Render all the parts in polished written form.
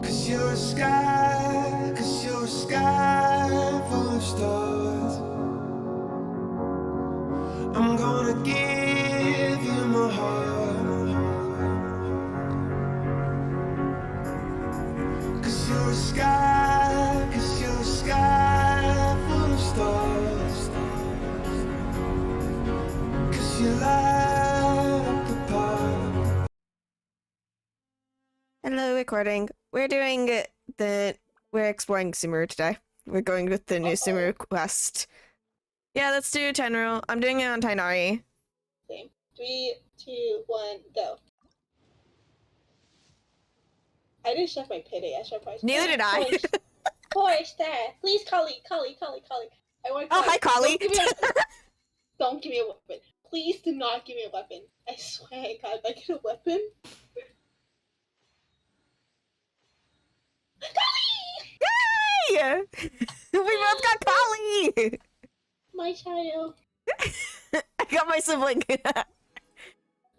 Cause you're a sky full of stars. I'm gonna give you my heart. Cause you're a sky full of stars. Cause you light up the path. Hello, recording. We're exploring Sumeru today. We're going with the new Sumeru quest. Yeah, let's do Tenryl. I'm doing it on Tainari. Same. 3, 2, 1, go. I didn't chef my pity. I chef my Neither did I. 4-star. Please, Kali. I want. Oh, hi, Kali. Don't give me a weapon. Please do not give me a weapon. I swear to God, if I get a weapon. Yay! We both got Kali! My child. I got my sibling.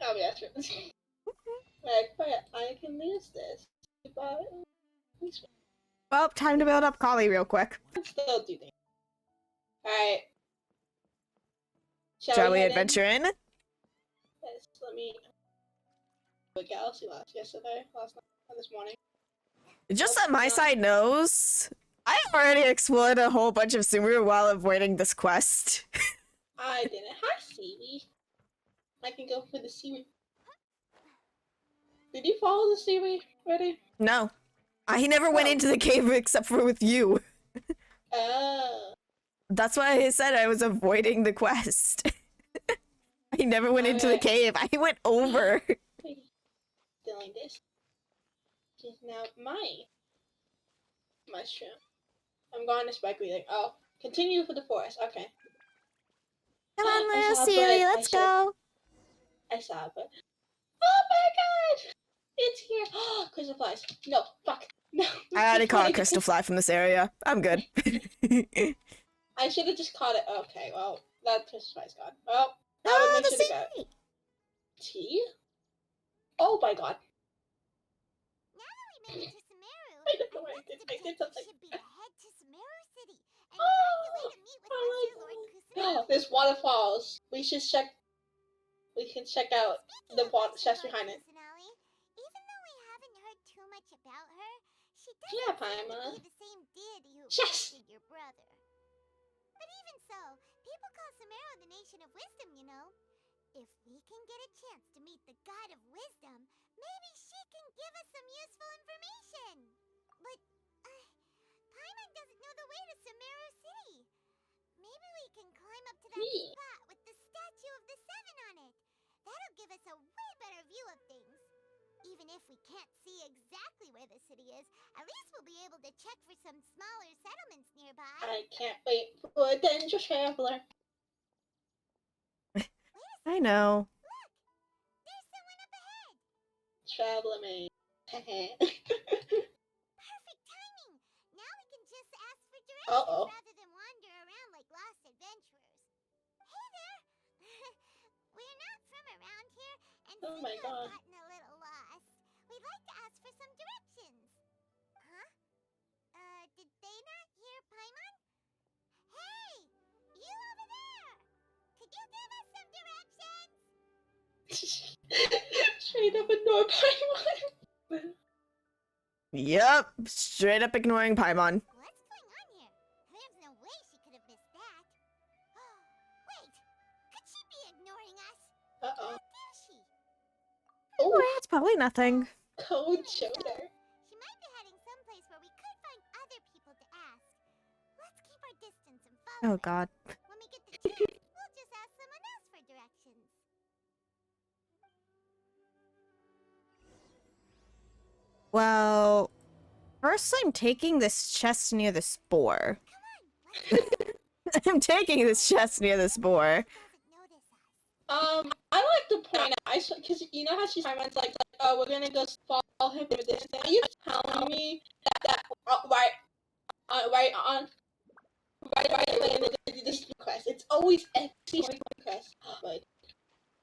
Oh yeah, true. Right, but I can use this. But Well, time to build up Kali real quick. still do things. Alright. Shall we head adventure in? Yes, let me. The galaxy last night, this morning. Just that my side knows, I have already explored a whole bunch of Sumeru while avoiding this quest. I didn't. Hi, seaweed. I can go for the seaweed. Did you follow the seaweed already? No. I never went into the cave except for with you. Oh. That's why I said I was avoiding the quest. I never went into the cave. I went over. Stealing this. Is now my mushroom. I'm going to spike reading. Oh, continue for the forest. Okay. Come on, I little saw a Siri, bird. let's go. I saw it. Oh my God! It's here. Oh, crystal flies. No, fuck. No. I already caught a crystal fly from this area. I'm good. I should have just caught it. Okay, well, that crystal fly's gone. Well, I Oh, would make the sure to go. sea! Tea? Oh my God. Now that we made it to Sumeru, I don't know why I next did objective something. should be to head to Sumeru City and Oh, find a way to meet with I Master like Lord Kusunoki. There's waterfalls. We can check out Speaking the of water Master chest Lord behind it. Kusunoki, even though we haven't heard too much about her, she Yeah, doesn't seem Paimon. to be the same deity who Yes! visited your brother. But even so, people call Sumeru the nation of wisdom, you know. If we can get a chance to meet the god of wisdom, maybe she can give us some useful information. But, Paimon doesn't know the way to Sumeru City. Maybe we can climb up to that Yeah. spot with the statue of the Seven on it. That'll give us a way better view of things. Even if we can't see exactly where the city is, at least we'll be able to check for some smaller settlements nearby. I can't wait for a Danger Traveler. I know. Look! There's someone up ahead! Traveler maid. Perfect timing! Now we can just ask for directions Uh-oh. rather than wander around like lost adventurers. Hey there! We're not from around here, and Oh seem my to God. have gotten a little lost. We'd like to ask for some directions. Huh? Did they not hear Paimon? Hey! You over there! Could you give us some directions? Straight up ignore Paimon. Yup, straight up ignoring Paimon. What's going on here? There's no way she could have missed that. Wait! Could she be ignoring us? Uh-oh. Or is she? Oh, It's probably nothing. code shoulder. She might be heading someplace where we could find other people to ask. Let's keep our distance and follow Oh god. them. When we get the chance, we'll just ask someone else for directions. Well, first I'm taking this chest near the spore. Come on, let's I'm taking this chest near the spore. doesn't notice us. I like to point out, because you know how she's Paimon's like, oh, we're gonna go follow him with this. Are you telling me that right away in this quest? It's always empty quest. But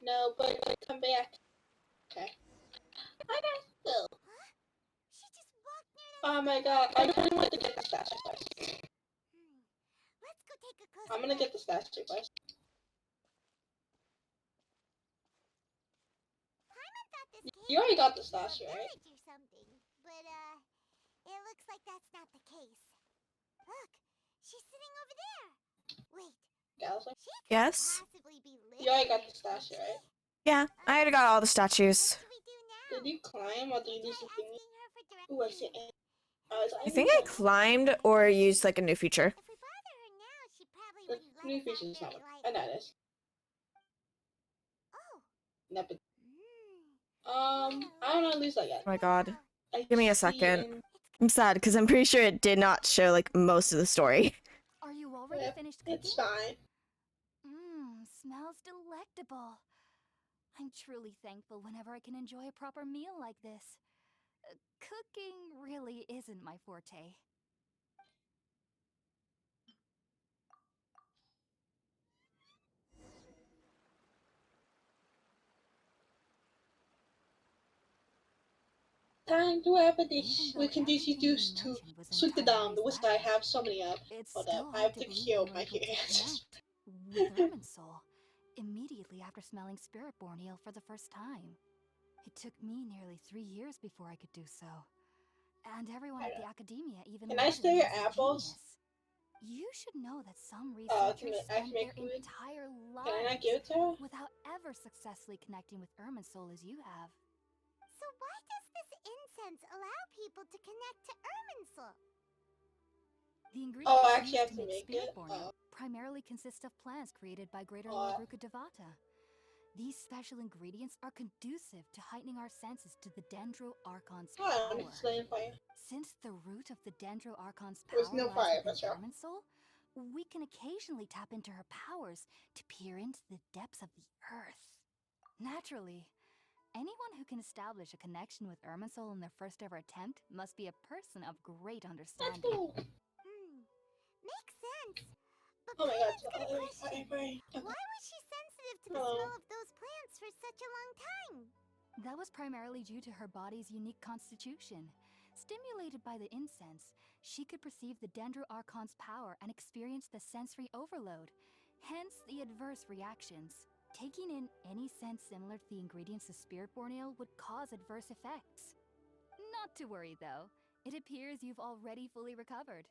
no, but come back. Okay. I guess so. Huh? She just walked near Oh my god, I kind of want to get the statue first. Let's go take a closer I'm gonna look. get the statue first. Paimon thought this cave You already got the was a statue, right? village or something, but it looks like that's not the case. Look, she's sitting over there. Wait, Galaxy? she couldn't Yes? possibly be living You already got here, the statue, could she? right? Yeah, I already got all the What statues. should we do now? Did you climb or did you Try use the thingy? asking her for Ooh, I see directions. it. Oh, it's I think I climbed or used like a new feature. If we bother her now, she probably The wouldn't let new us out feature is not very working. I know lightly. it is. Oh. Never. Hmm. I don't know Lisa yet. Oh my god. I Give me a see second. in- I'm sad because I'm pretty sure it did not show like most of the story. Are you already Yeah, finished cooking? It's fine. Mmm, smells delectable. I'm truly thankful whenever I can enjoy a proper meal like this. Cooking really isn't my forte. Time to have a Even dish. though We can everything you use to mentioned was sweeten entirely down the which I flattering, have so many of. it's Hold up, still I hard have to to believe kill you were my able to hands. connect with Irminsul immediately after smelling Spiritborn Ale for the first time. It took me nearly 3 years before I could do so. And everyone at the academia even Can I lauded steal me your as a apples? genius. You should know that some Can researchers I spend make their food? entire Can I not lives give it to her? without ever successfully connecting with Irminsul as you have. So why does this incense allow people to connect to Irminsul? The Oh, ingredients I actually used have to to make make it? Spiritborn Ale primarily consist of plants created by Greater Lord Ruka Devata. These special ingredients are conducive to heightening our senses to the Dendro Archon's I'm power. just laying fire. Since the root of the Dendro Archon's There's power no lies fire, within but sure. Irminsul, we can occasionally tap into her powers to peer into the depths of the earth. Naturally, anyone who can establish a connection with Irminsul in their first ever attempt must be a person of great That's understanding. cool. Makes sense. But Oh my god, Paimon's got a question. fire. Why was she sensitive to the Hello. smell of those plants for such a long time? That was primarily due to her body's unique constitution. Stimulated by the incense, she could perceive the Dendro Archon's power and experience the sensory overload, hence the adverse reactions. Taking in any scent similar to the ingredients of Spiritborn Ale would cause adverse effects. Not to worry though, it appears you've already fully recovered.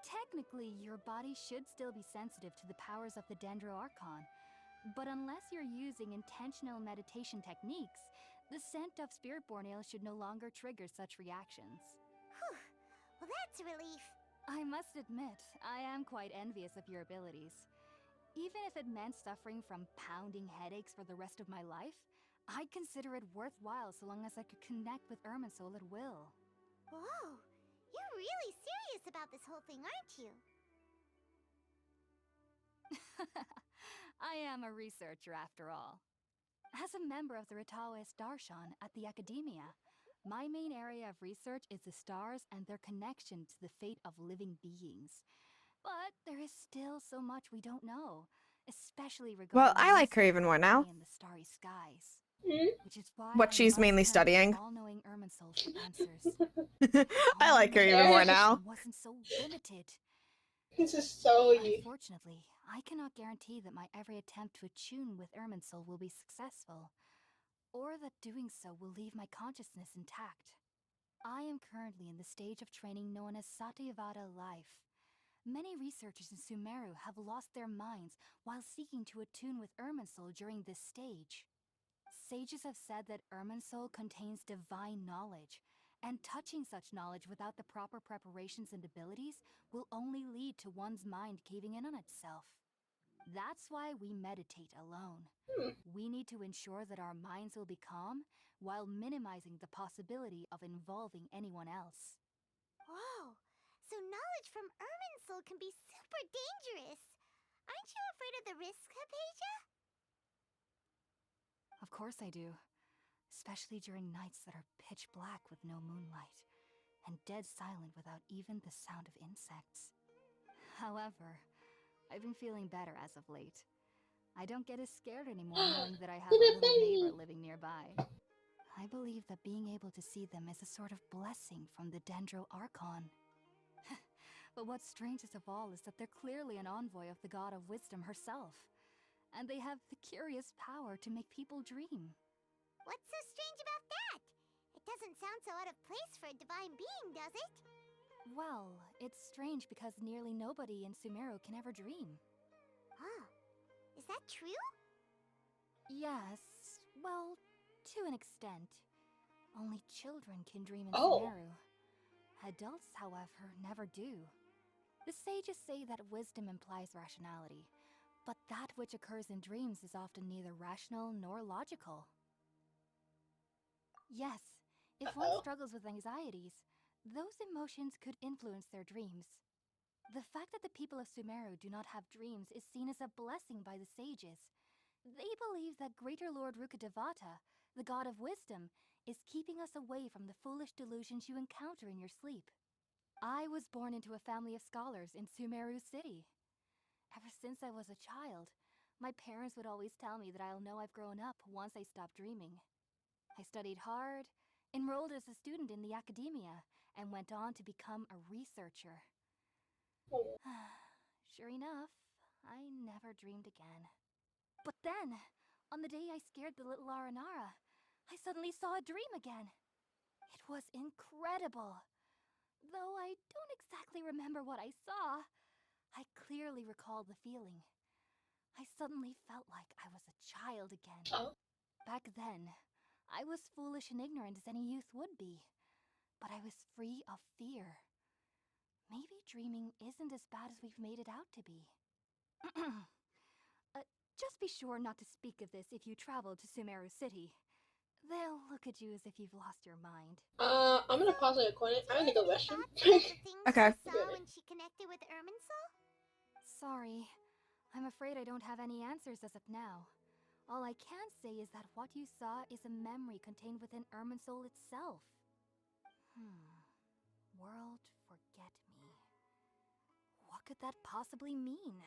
Technically, your body should still be sensitive to the powers of the Dendro Archon, but unless you're using intentional meditation techniques, the scent of Spiritborn Ale should no longer trigger such reactions. Whew. Well, that's a relief. I must admit, I am quite envious of your abilities. Even if it meant suffering from pounding headaches for the rest of my life, I'd consider it worthwhile so long as I could connect with Irminsul at will. Whoa. You're really serious about this whole thing, aren't you? I am a researcher after all. As a member of the Ritaoist Archon at the Academia, my main area of research is the stars and their connection to the fate of living beings. But there is still so much we don't know, especially regarding Well, I like her mysteries even more that now. lie in the starry skies. Hmm? Which is why What I she's must mainly turn to studying. the all-knowing Irminsul for answers. I like her even There more is- now. Wasn't so limited. This is so you. Unfortunately, I cannot guarantee that my every attempt to attune with Irminsul will be successful, or that doing so will leave my consciousness intact. I am currently in the stage of training known as Satyavada life. Many researchers in Sumeru have lost their minds while seeking to attune with Irminsul during this stage. Sages have said that Irminsul contains divine knowledge, and touching such knowledge without the proper preparations and abilities will only lead to one's mind caving in on itself. That's why we meditate alone. We need to ensure that our minds will be calm while minimizing the possibility of involving anyone else. Whoa. So knowledge from Irminsul can be super dangerous. Aren't you afraid of the risks, Hypatia? Of course I do. Especially during nights that are pitch black with no moonlight, and dead silent without even the sound of insects. However, I've been feeling better as of late. I don't get as scared anymore knowing that I have a little neighbor living nearby. I believe that being able to see them is a sort of blessing from the Dendro Archon. But what's strangest of all is that they're clearly an envoy of the God of Wisdom herself. And they have the curious power to make people dream. What's so strange about that? It doesn't sound so out of place for a divine being, does it? Well, it's strange because nearly nobody in Sumeru can ever dream. Oh, is that true? Yes, well, to an extent. Only children can dream in Oh. Sumeru. Adults, however, never do. The sages say that wisdom implies rationality, but that which occurs in dreams is often neither rational nor logical. Yes, if one Uh-oh. struggles with anxieties, those emotions could influence their dreams. The fact that the people of Sumeru do not have dreams is seen as a blessing by the sages. They believe that Greater Lord Rukkhadevata, the god of wisdom, is keeping us away from the foolish delusions you encounter in your sleep. I was born into a family of scholars in Sumeru City. Ever since I was a child, my parents would always tell me that I'll know I've grown up once I stop dreaming. I studied hard, enrolled as a student in the academia, and went on to become a researcher. Sure enough, I never dreamed again. But then, on the day I scared the little Aranara, I suddenly saw a dream again. It was incredible. Though I don't exactly remember what I saw, I clearly recall the feeling. I suddenly felt like I was a child again. Oh. Back then, I was foolish and ignorant as any youth would be, but I was free of fear. Maybe dreaming isn't as bad as we've made it out to be. Just be sure not to speak of this if you travel to Sumeru City. They'll look at you as if you've lost your mind. I'm gonna pause the recording. I'm gonna go restroom. Okay. She saw when she connected with Irminsul? Sorry. I'm afraid I don't have any answers as of now. All I can say is that what you saw is a memory contained within Irminsul itself. World forget me. What could that possibly mean?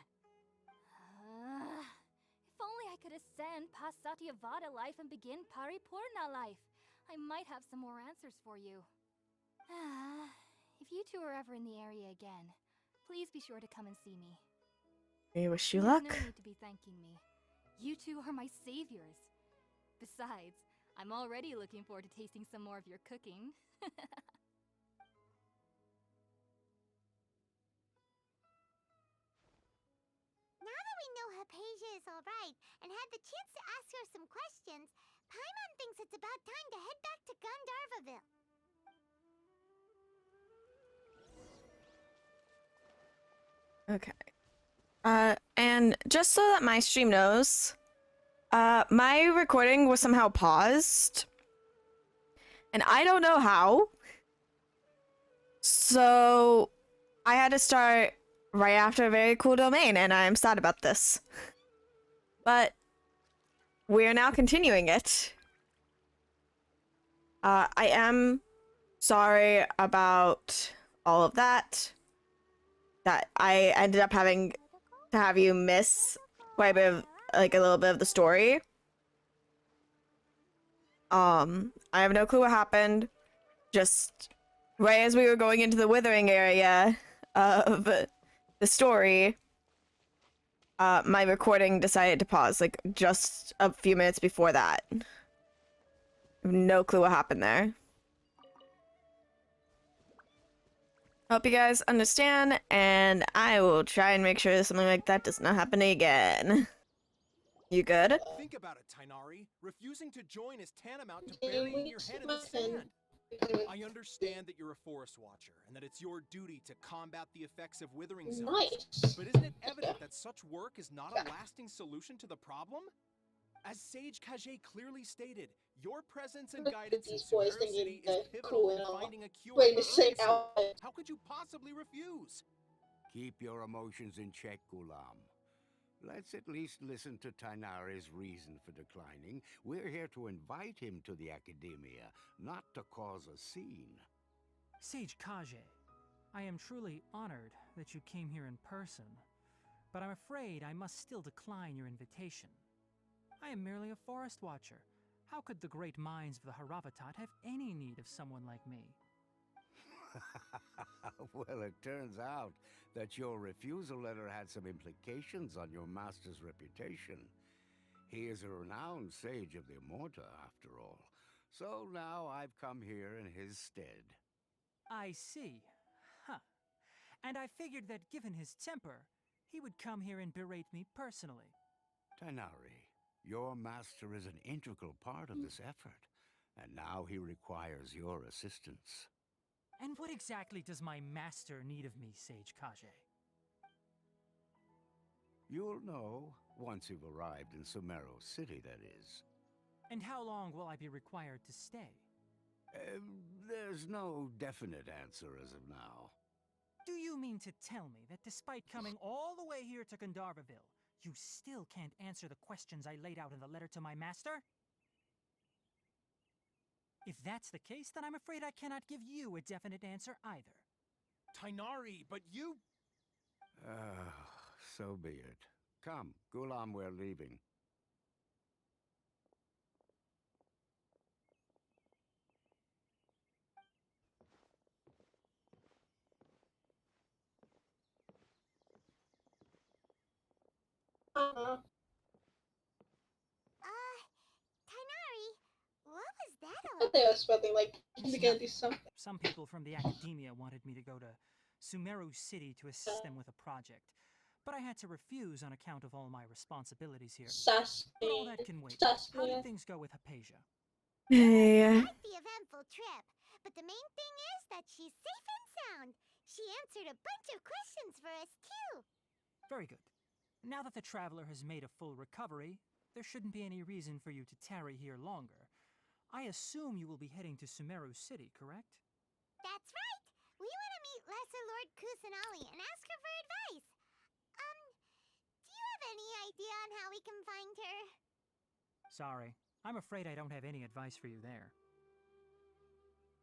If only I could ascend past Satyavada life and begin Paripurna life. I might have some more answers for you. If you two are ever in the area again, please be sure to come and see me. I wish you There's luck. no need to be thanking me. You two are my saviors. Besides, I'm already looking forward to tasting some more of your cooking. Now that we know Hypatia is alright and had the chance to ask her some questions, Paimon thinks it's about time to head back to Gandharvaville. Okay. And just so that my stream knows, my recording was somehow paused. And I don't know how. So I had to start right after a very cool domain, and I'm sad about this. But we are now continuing it. I am sorry about all of that. That I ended up having to have you miss quite a bit of, like, a little bit of the story. I have no clue what happened. Just right as we were going into the withering area of the story, my recording decided to pause, like, just a few minutes before that. No clue what happened there. Hope you guys understand, and I will try and make sure something like that does not happen again. You good? Think about it, Tainari. Refusing to join is tantamount to Dang, burying we your head in my the son. sand. I understand that you're a forest watcher, and that it's your duty to combat the effects of withering zones. Nice. But isn't it evident that such work is not a lasting solution to the problem? As Sage Kage clearly stated, your presence and guidance in These boys Sumeru thinking City is that pivotal cool in and all. finding a cure Wait, for the same Irminsul. outfit. How could you possibly refuse? Keep your emotions in check, Gulam. Let's at least listen to Tainari's reason for declining. We're here to invite him to the Academia, not to cause a scene. Sage Kage, I am truly honored that you came here in person, but I'm afraid I must still decline your invitation. I am merely a forest watcher. How could the great minds of the Haravatat have any need of someone like me? Well, it turns out that your refusal letter had some implications on your master's reputation. He is a renowned sage of the Immorta, after all. So now I've come here in his stead. I see. Huh. And I figured that given his temper, he would come here and berate me personally. Tainari, your master is an integral part of this effort, and now he requires your assistance. And what exactly does my master need of me, Sage Kage? You'll know once you've arrived in Sumeru City, that is. And how long will I be required to stay? There's no definite answer as of now. Do you mean to tell me that despite coming all the way here to Gandharvaville, you still can't answer the questions I laid out in the letter to my master? If that's the case, then I'm afraid I cannot give you a definite answer either. Tainari, but you... So be it. Come, Gulam, we're leaving. Tainari, what was that I all thought they were spelling like It's they're gonna nothing. do something. Some people from the academia wanted me to go to Sumeru City to assist them with a project, but I had to refuse on account of all my responsibilities here. But all that can wait. How did things go with Hypatia? Yeah. Quite the eventful trip, but the main thing is that she's safe and sound. She answered a bunch of questions for us too. Very good. Now that the traveler has made a full recovery, there shouldn't be any reason for you to tarry here longer. I assume you will be heading to Sumeru City, correct? That's right. We want to meet Lesser Lord Kusanali and ask her for advice. Do you have any idea on how we can find her? Sorry, I'm afraid I don't have any advice for you there.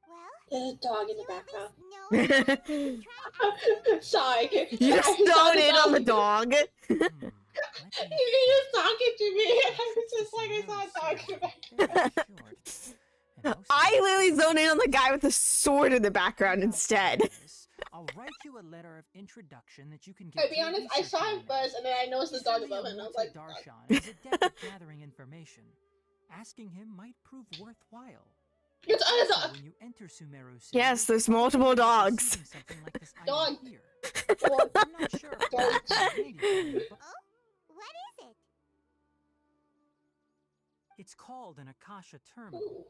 Well, There's a dog in do the you at background. least know if we can try asking? Sorry. You just zone in on the dog. Let me You think. just talking to me. I was Trips to just like I saw a Sumeru dog City in the are background. very short, and most I of literally them- zone in on the guy with the sword in the background Without instead. this, I'll write you a letter of introduction that you can get To to be your honest, I research saw him line. first, and then I noticed the He's dog from the above him, and I was Immorta like, Darshan and is adept at gathering information. Asking him might prove worthwhile. "It's a Also, dog." when you enter Sumeru City, Yes, you'll there's probably multiple end up dogs. receiving something like this Dog. item here. Well, I'm not sure if Dog. it's handy for you, but Oh, what is it? it's called an Akasha terminal. ooh,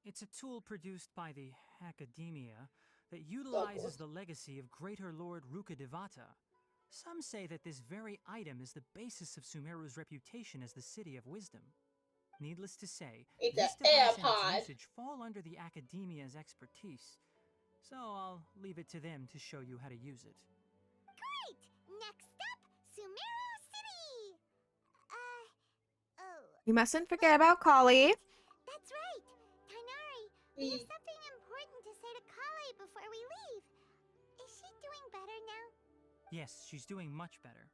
It's a tool produced by the academia that utilizes the legacy of Greater Lord Rukkhadevata. Some say that this very item is the basis of Sumeru's reputation as the City of Wisdom. Needless to say, It's this an device and AirPod. its usage fall under the academia's expertise, so I'll leave it to them to show you how to use it. Great! Next up, Sumeru City! Oh. You mustn't forget about Kali. That's right! Tainari, we have something important to say to Kale before we leave. Is she doing better now? Yes, she's doing much better.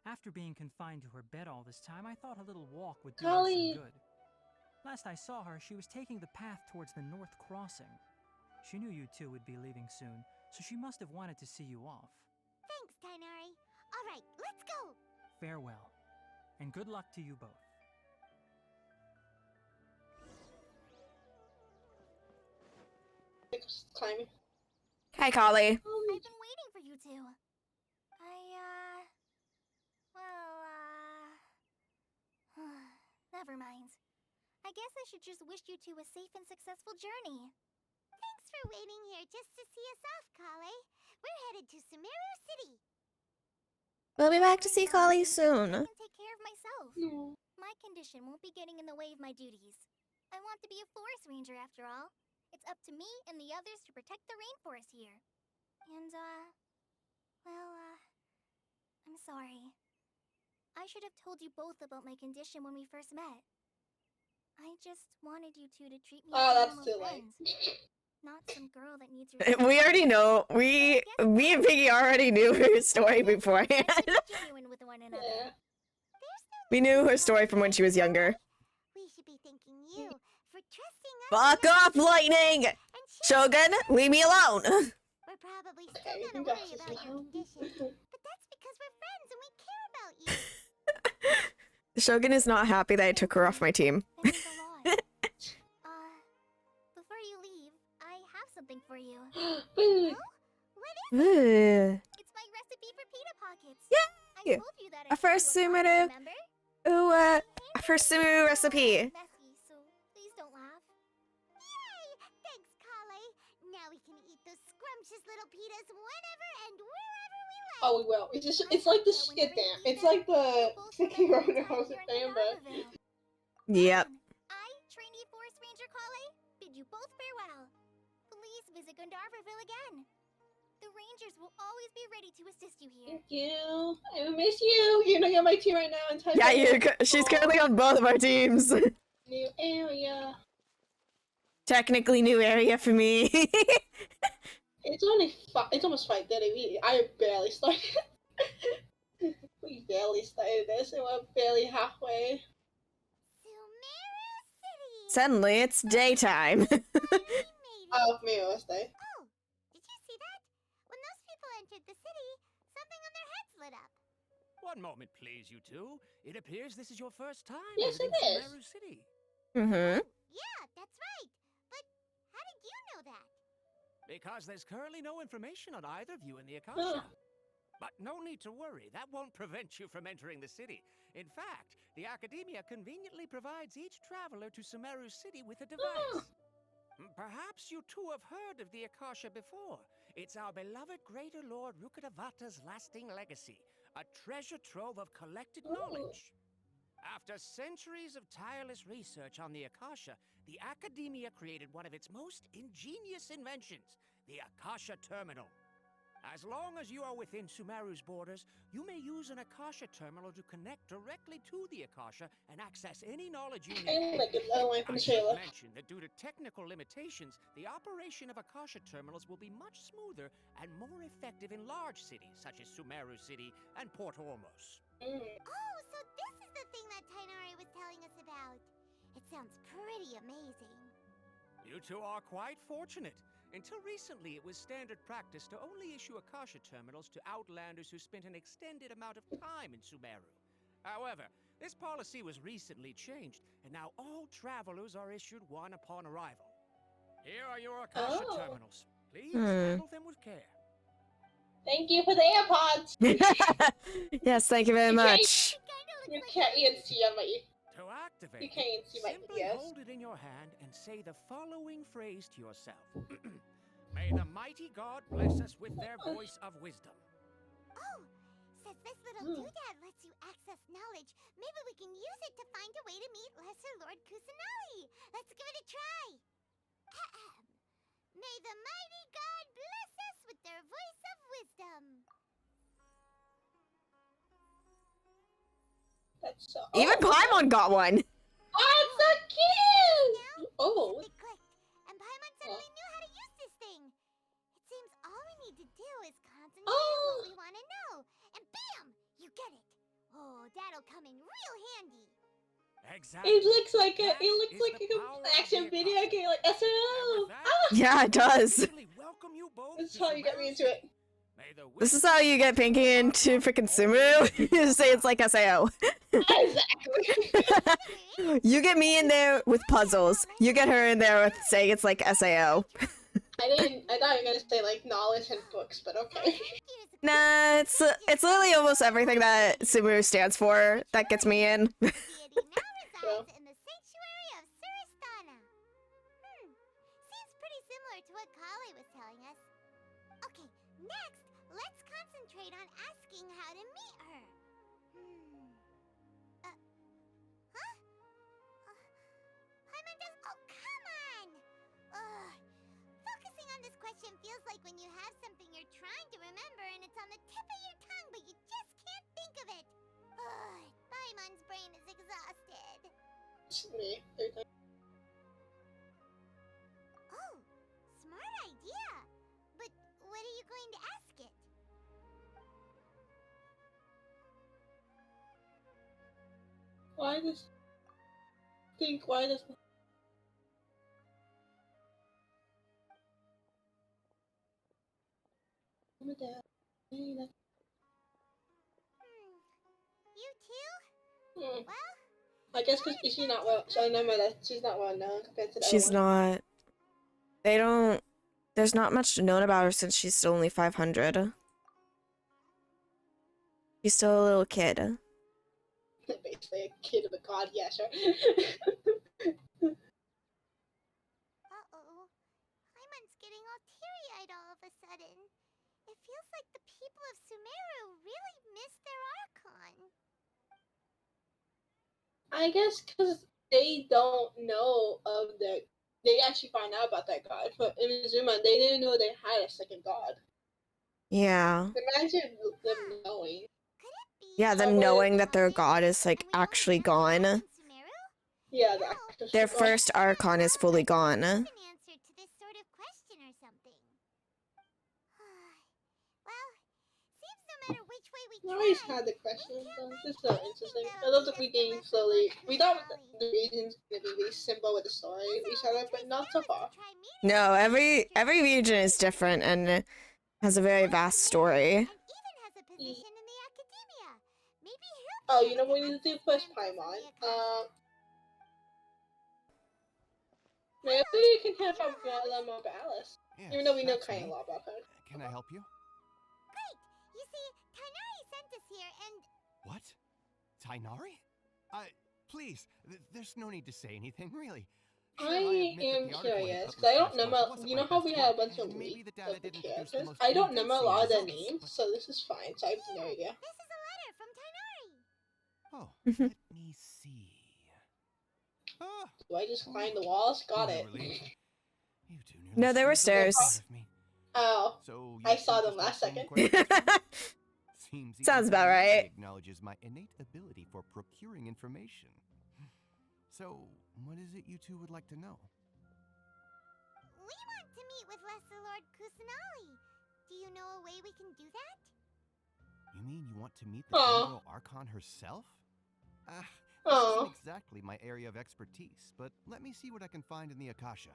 After being confined to her bed all this time, I thought a little walk would do her Kali. some good. Last I saw her, she was taking the path towards the North Crossing. She knew you two would be leaving soon, so she must have wanted to see you off. Thanks, Tainari. All right, let's go! Farewell, and good luck to you both. climbing. Hi, Kali. I've been waiting for you two. Never mind. I guess I should just wish you two a safe and successful journey. Thanks for waiting here just to see us off, Kale. We're headed to Sumeru City. We'll be back to see Kali I soon. can take care of myself. No. My condition won't be getting in the way of my duties. I want to be a forest ranger after all. It's up to me and the others to protect the rainforest here. And, I'm sorry. I should have told you both about my condition when we first met. I just wanted you two to treat me Oh, as a that's normal too late. friend, not some girl that needs your We already know. Me and Pinkie already knew her story beforehand. Let's be genuine with one another. Yeah. There's no We knew her story from when she was younger. We should be thanking you Fuck off, lightning! And Shogun, leave me alone! we're probably still Okay, you gonna can worry guess about this your now. condition, but that's because we're friends and we care about you. Shogun is not happy that I took her off my team. That means a lot. Before you leave, I have something for you. Food. What is it? Ugh. It's my recipe for pita pockets. Yay! I told you that A first Sumeru. remember? Ooh, a first Sumeru recipe. Messy, so please don't laugh. Yay! Thanks, Kale. Now we can eat those scrumptious little pitas whenever and wherever we like. Oh, we will. It's like the skid dance. It's like the sticky roller hose at Bamba. Yep. I, trainee forest ranger Kale, bid you both farewell. Please visit Gandharville again. The rangers will always be ready to assist you here. Thank you. I miss you. You're not on my team right now. And Yeah, she's currently on both of our teams. New area. Technically new area for me. It's almost 5:30. I barely started. We barely started this, and we're barely halfway. Sumeru City! Suddenly, it's daytime. We made it. Oh, maybe it was day. Oh, did you see that? When those people entered the city, something on their heads lit up. One moment, please, you two. It appears this is your first time Yes, visiting it is. Sumeru City. Mm-hmm. Yeah, that's right. But how did you know that? Because there's currently no information on either of you in the Akasha. Oh. But no need to worry, that won't prevent you from entering the city. In fact, the Academia conveniently provides each traveler to Sumeru City with a device. Perhaps you two have heard of the Akasha before. It's our beloved Greater Lord Rukadevata's lasting legacy, a treasure trove of collected knowledge. After centuries of tireless research on the Akasha, the Academia created one of its most ingenious inventions, the Akasha Terminal. As long as you are within Sumeru's borders, you may use an Akasha Terminal to connect directly to the Akasha and access any knowledge you I need. like it. I don't like I the should trailer. mention that due to technical limitations, the operation of Akasha terminals will be much smoother and more effective in large cities such as Sumeru City and Port Ormos. Oh, so this is the thing that Tainari was telling us about. It sounds pretty amazing. You two are quite fortunate. Until recently, it was standard practice to only issue Akasha terminals to outlanders who spent an extended amount of time in Sumeru. However, this policy was recently changed, and now all travelers are issued one upon arrival. Here are your Akasha terminals. Please handle them with care. Thank you for the AirPods. Yes, thank you very much. You can't even see on my. To activate, You can't even see my simply ears. hold it in your hand and say the following phrase to yourself. May the mighty God bless us with their voice of wisdom. Oh, since this little doodad lets you access knowledge, maybe we can use it to find a way to meet Lesser Lord Kusanali. Let's give it a try. Ahem. May the mighty God bless us with their voice of wisdom. That's so. Even Paimon got one. Oh, it's so cute. Oh. It clicked, and Paimon suddenly knew how to use this thing. It seems all we need to do is concentrate on what we want to know, and bam, you get it. Oh, that'll come in real handy. Exactly. It looks like a. That It looks is like the a power of action the video Akasha. game, like SNL. And with that, Yeah, it does. I welcome you both That's to how you got me Sumeru into it. City. May the This is how you get Pinkie into freaking Sumeru. You say it's like SAO. Exactly. You get me in there with puzzles. You get her in there with saying it's like SAO. I thought you were gonna say like knowledge and books, but okay. Nah, it's literally almost everything that Sumeru stands for that gets me in. Deity now resides in the sanctuary of Suristana. Seems pretty similar to what Kale was telling us. Okay, next, let's concentrate on asking how to meet her. Paimon does. Oh, come on! Focusing on this question feels like when you have something you're trying to remember and it's on the tip of your tongue, but you just can't think of it. Paimon's brain is exhausted. It's me. Oh, smart idea. But what are you going to ask it? Why does You too? Hmm. Well, I guess because she's not well. So I know that she's not well known compared to the She's other one. not. They don't. There's not much known about her since she's still only 500. She's still a little kid. Basically a kid of a god. Yeah, sure. uh-oh. Paimon's getting all teary-eyed all of a sudden. It feels like the people of Sumeru really miss their Archon. I guess because they don't know of their. They actually find out about that god. But in Mizuma, they didn't know they had a second god. Yeah. Imagine them knowing. Could it be Yeah, them Oh, knowing wait. that their god is, like, and we only actually have one gone. in Sumeru? Yeah, the Well, actress. Their Oh, first Archon is fully gone. an answer to this sort of question or something. Well, seems no matter which way we I always try, had the question. we So can't this is find so interesting. anything I love that'll that we lead getting us to Lesser slowly. Lord We thought Kusanali. the reason's gonna be really simple with the story of each other, but not so far. No, every region is different and has a very vast story. And even has a position in the academia. Maybe he'll Oh, be you know able what to we need to do access more first, info from Paimon? the Akasha. Maybe we can have a learn more about Alice. Yes, Even though we know that's kind of me. a lot about her. Can I help you? Great! You see, Tainari sent us here and... What? Tainari? Please, there's no need to say anything, really. Sure, I admit that am the article you curious, because published I don't last know. month wasn't You my know how best we have a work, bunch of and maybe leaks the data of the didn't produce the characters? most I don't know a convincing lot of their results, names, but- so this is fine. So I have no idea. This is a letter from Tainari. Oh, let me see. Ah, Do I just climb the walls? Got what a it. relief. You two nearly No, they were scared the life stairs. out of me. Oh, So I you saw two them just last have some second. questions? Seems even Sounds about Tainari right. acknowledges my innate ability for procuring information. So, what is it you two would like to know? We want to meet with Lesser Lord Kusanali. Do you know a way we can do that? You mean you want to meet the Aw. General Archon herself? This Aw. isn't exactly my area of expertise, but let me see what I can find in the Akasha.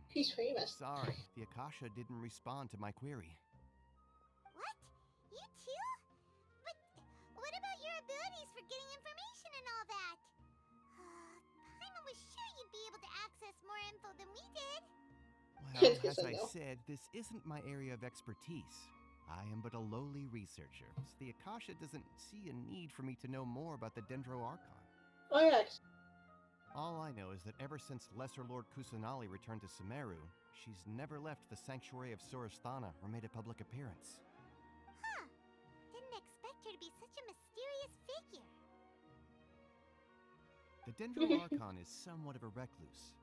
He's famous. Sorry, the Akasha didn't respond to my query. What? You too? But what about your abilities for getting information and all that? Paimon was sure you'd be able to access more info than we did. Well, Yes, as I I know. said, this isn't my area of expertise. I am but a lowly researcher, so the Akasha doesn't see a need for me to know more about the Dendro Archon. Oh yes. All I know is that ever since Lesser Lord Kusanali returned to Sumeru, she's never left the sanctuary of Surasthana or made a public appearance. Huh. Didn't expect her to be such a mysterious figure. The Dendro Archon is somewhat of a recluse.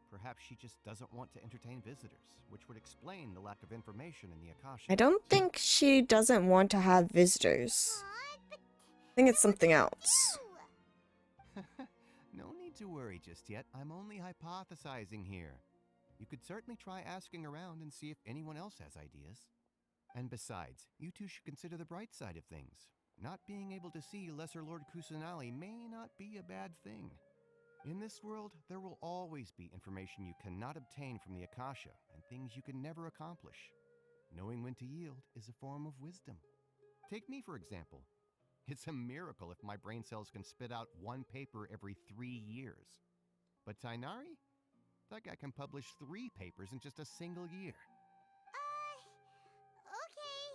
Perhaps she just doesn't want to entertain visitors, which would explain the lack of information in the Akasha. I don't think she doesn't want to have visitors. Aw, but I think it's something else. ew. No need to worry just yet. I'm only hypothesizing here. You could certainly try asking around and see if anyone else has ideas. And besides, you two should consider the bright side of things. Not being able to see Lesser Lord Kusanali may not be a bad thing. In this world, there will always be information you cannot obtain from the Akasha and things you can never accomplish. Knowing when to yield is a form of wisdom. Take me, for example. It's a miracle if my brain cells can spit out one paper every 3 years. But Tainari? That guy can publish 3 papers in just a single year. Okay.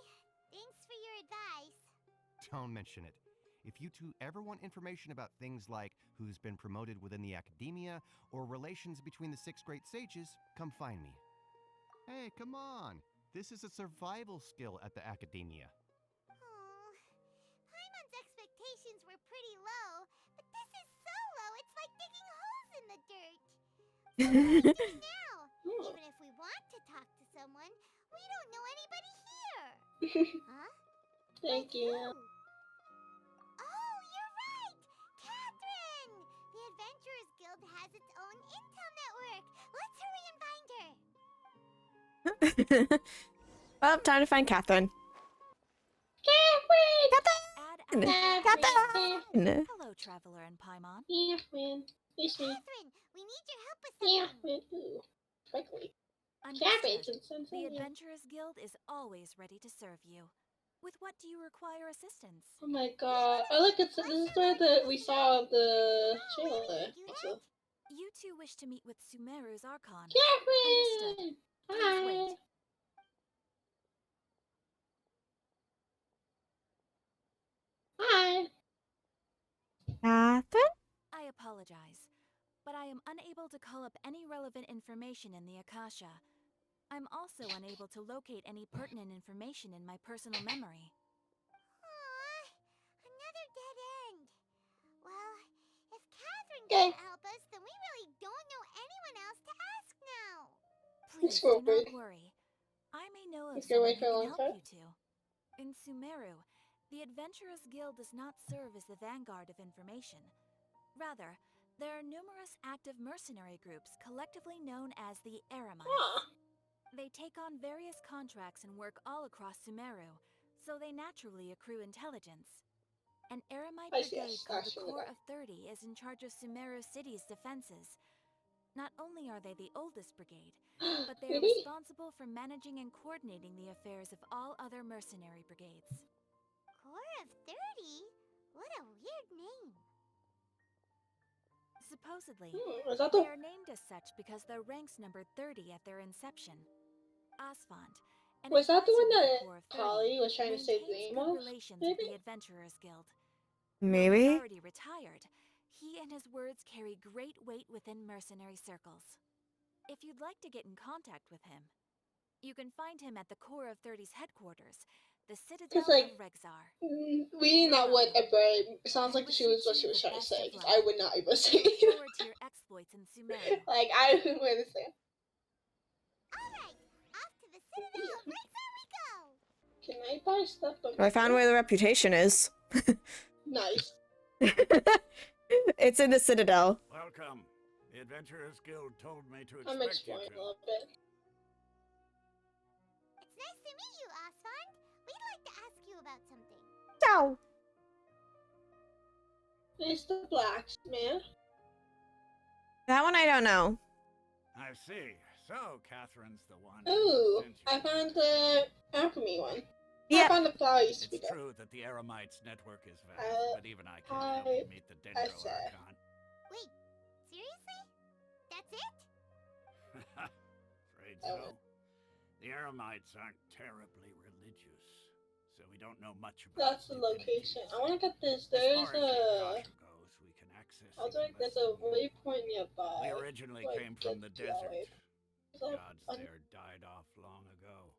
Thanks for your advice. Don't mention it. If you two ever want information about things like who's been promoted within the academia or relations between the 6 great sages, come find me. Hey, come on! This is a survival skill at the academia. Oh, Paimon's expectations were pretty low, but this is so low it's like digging holes in the dirt. So what do we do now? Even if we want to talk to someone, we don't know anybody here. Huh? Thank Like you. who? Oh, you're right! Catherine! The Adventurers Guild has its own intel network. Let's hurry and find her. Well, time to find Catherine. Catherine! Catherine! Hello, Traveler and Paimon. Catherine! It's me. Catherine, we need your help with something. Catherine! Ooh. quickly. Understood. Cabbage. The Adventurers Guild is always ready to serve you. With what do you require assistance? Oh my god. Oh look, this is where we saw the trailer. Also. You two wish to meet with Sumeru's Archon. Catherine! Understood. Please wait. Hi! Catherine? I apologize, but I am unable to call up any relevant information in the Akasha. I'm also unable to locate any pertinent information in my personal memory. Aww, another dead end. Well, if Catherine can't help us, then we really don't know anyone else to ask now. Please do not worry. I may know of someone who can help you two. In Sumeru, the Adventurers Guild does not serve as the vanguard of information. Rather, there are numerous active mercenary groups collectively known as the Eremites. They take on various contracts and work all across Sumeru, so they naturally accrue intelligence. An Eremite brigade called the Corps of 30 is in charge of Sumeru City's defenses. Not only are they the oldest brigade, but they are responsible for managing and coordinating the affairs of all other mercenary brigades. Corps of 30? What a weird name. Supposedly, is that they are named as such because their ranks numbered 30 at their inception. Asphont, an Was that the one advisor of that Corps of 30, Polly was trying to say the maintains name good of? relations with the Adventurers Guild. Though Maybe? he's already retired, he and his words carry great weight within mercenary circles. If you'd like to get in contact with him, you can find him at the Corps of 30's headquarters, the Citadel of Rexar. We not what Ever sounds like she was what she was trying to say. Because I would not be able to say Look forward to your exploits in Sumeru. Like, I wouldn't understand. Alright, off to the Citadel of Rexar we go! Can I buy stuff? I found where the reputation is. Nice. It's in the Citadel. Welcome. The Adventurers Guild told me to I'm expect you exploring to. a little bit. It's nice to meet you, Asphont. We'd like to ask you about something. Ciao. It's the blacksmith. That one I don't know. I see. So, Catherine's the one. Ooh, who sent you I found the alchemy one. Yeah. I found the flower you It's speak of. true that the Eremites' network is vast, but even I can't help you meet the Dendro Archon. Wait, seriously? That's it? Afraid so. The Eremites aren't terribly religious, so we don't know much about That's the location. I want to get this. As There's far as the a. Akasha goes, we can access I was it like, in less there's a than- waypoint nearby. We originally Like, came from the get to that desert. So, Gods there died off long ago.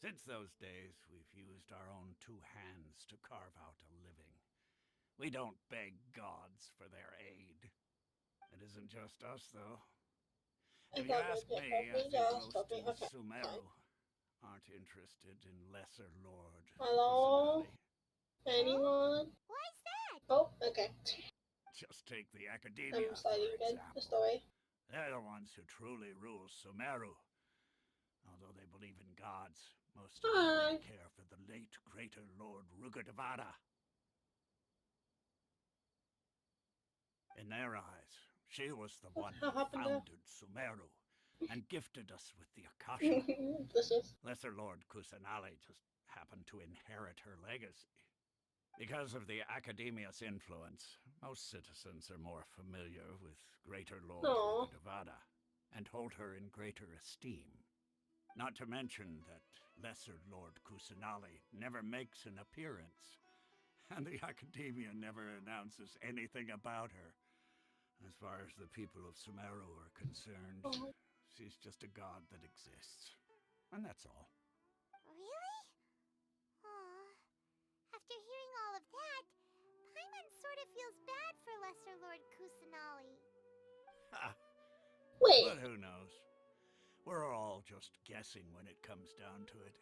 Since those days, we've used our own two hands to carve out a living. We don't beg gods for their aid. It isn't just us, though. If you ask me, I think most in Sumeru aren't interested in Lesser Lord. Hello? Kusanali. Anyone? Why's that? Oh, okay. Just take the Academia, I'm sliding for again. example. Just away. They're the ones who truly rule Sumeru. Although they believe in gods, most of them only care for the late greater Lord Rugadavada. In their eyes, she was the one who founded Sumeru and gifted us with the Akasha. Lesser Lord Kusanali just happened to inherit her legacy. Because of the Academia's influence, most citizens are more familiar with Greater Lord Rugadavada and hold her in greater esteem. Not to mention that Lesser Lord Kusanali never makes an appearance, and the Academia never announces anything about her. As far as the people of Sumeru are concerned, she's just a god that exists. And that's all. Really? Aw. After hearing all of that, Paimon sort of feels bad for Lesser Lord Kusanali. Wait. But who knows? We're all just guessing when it comes down to it.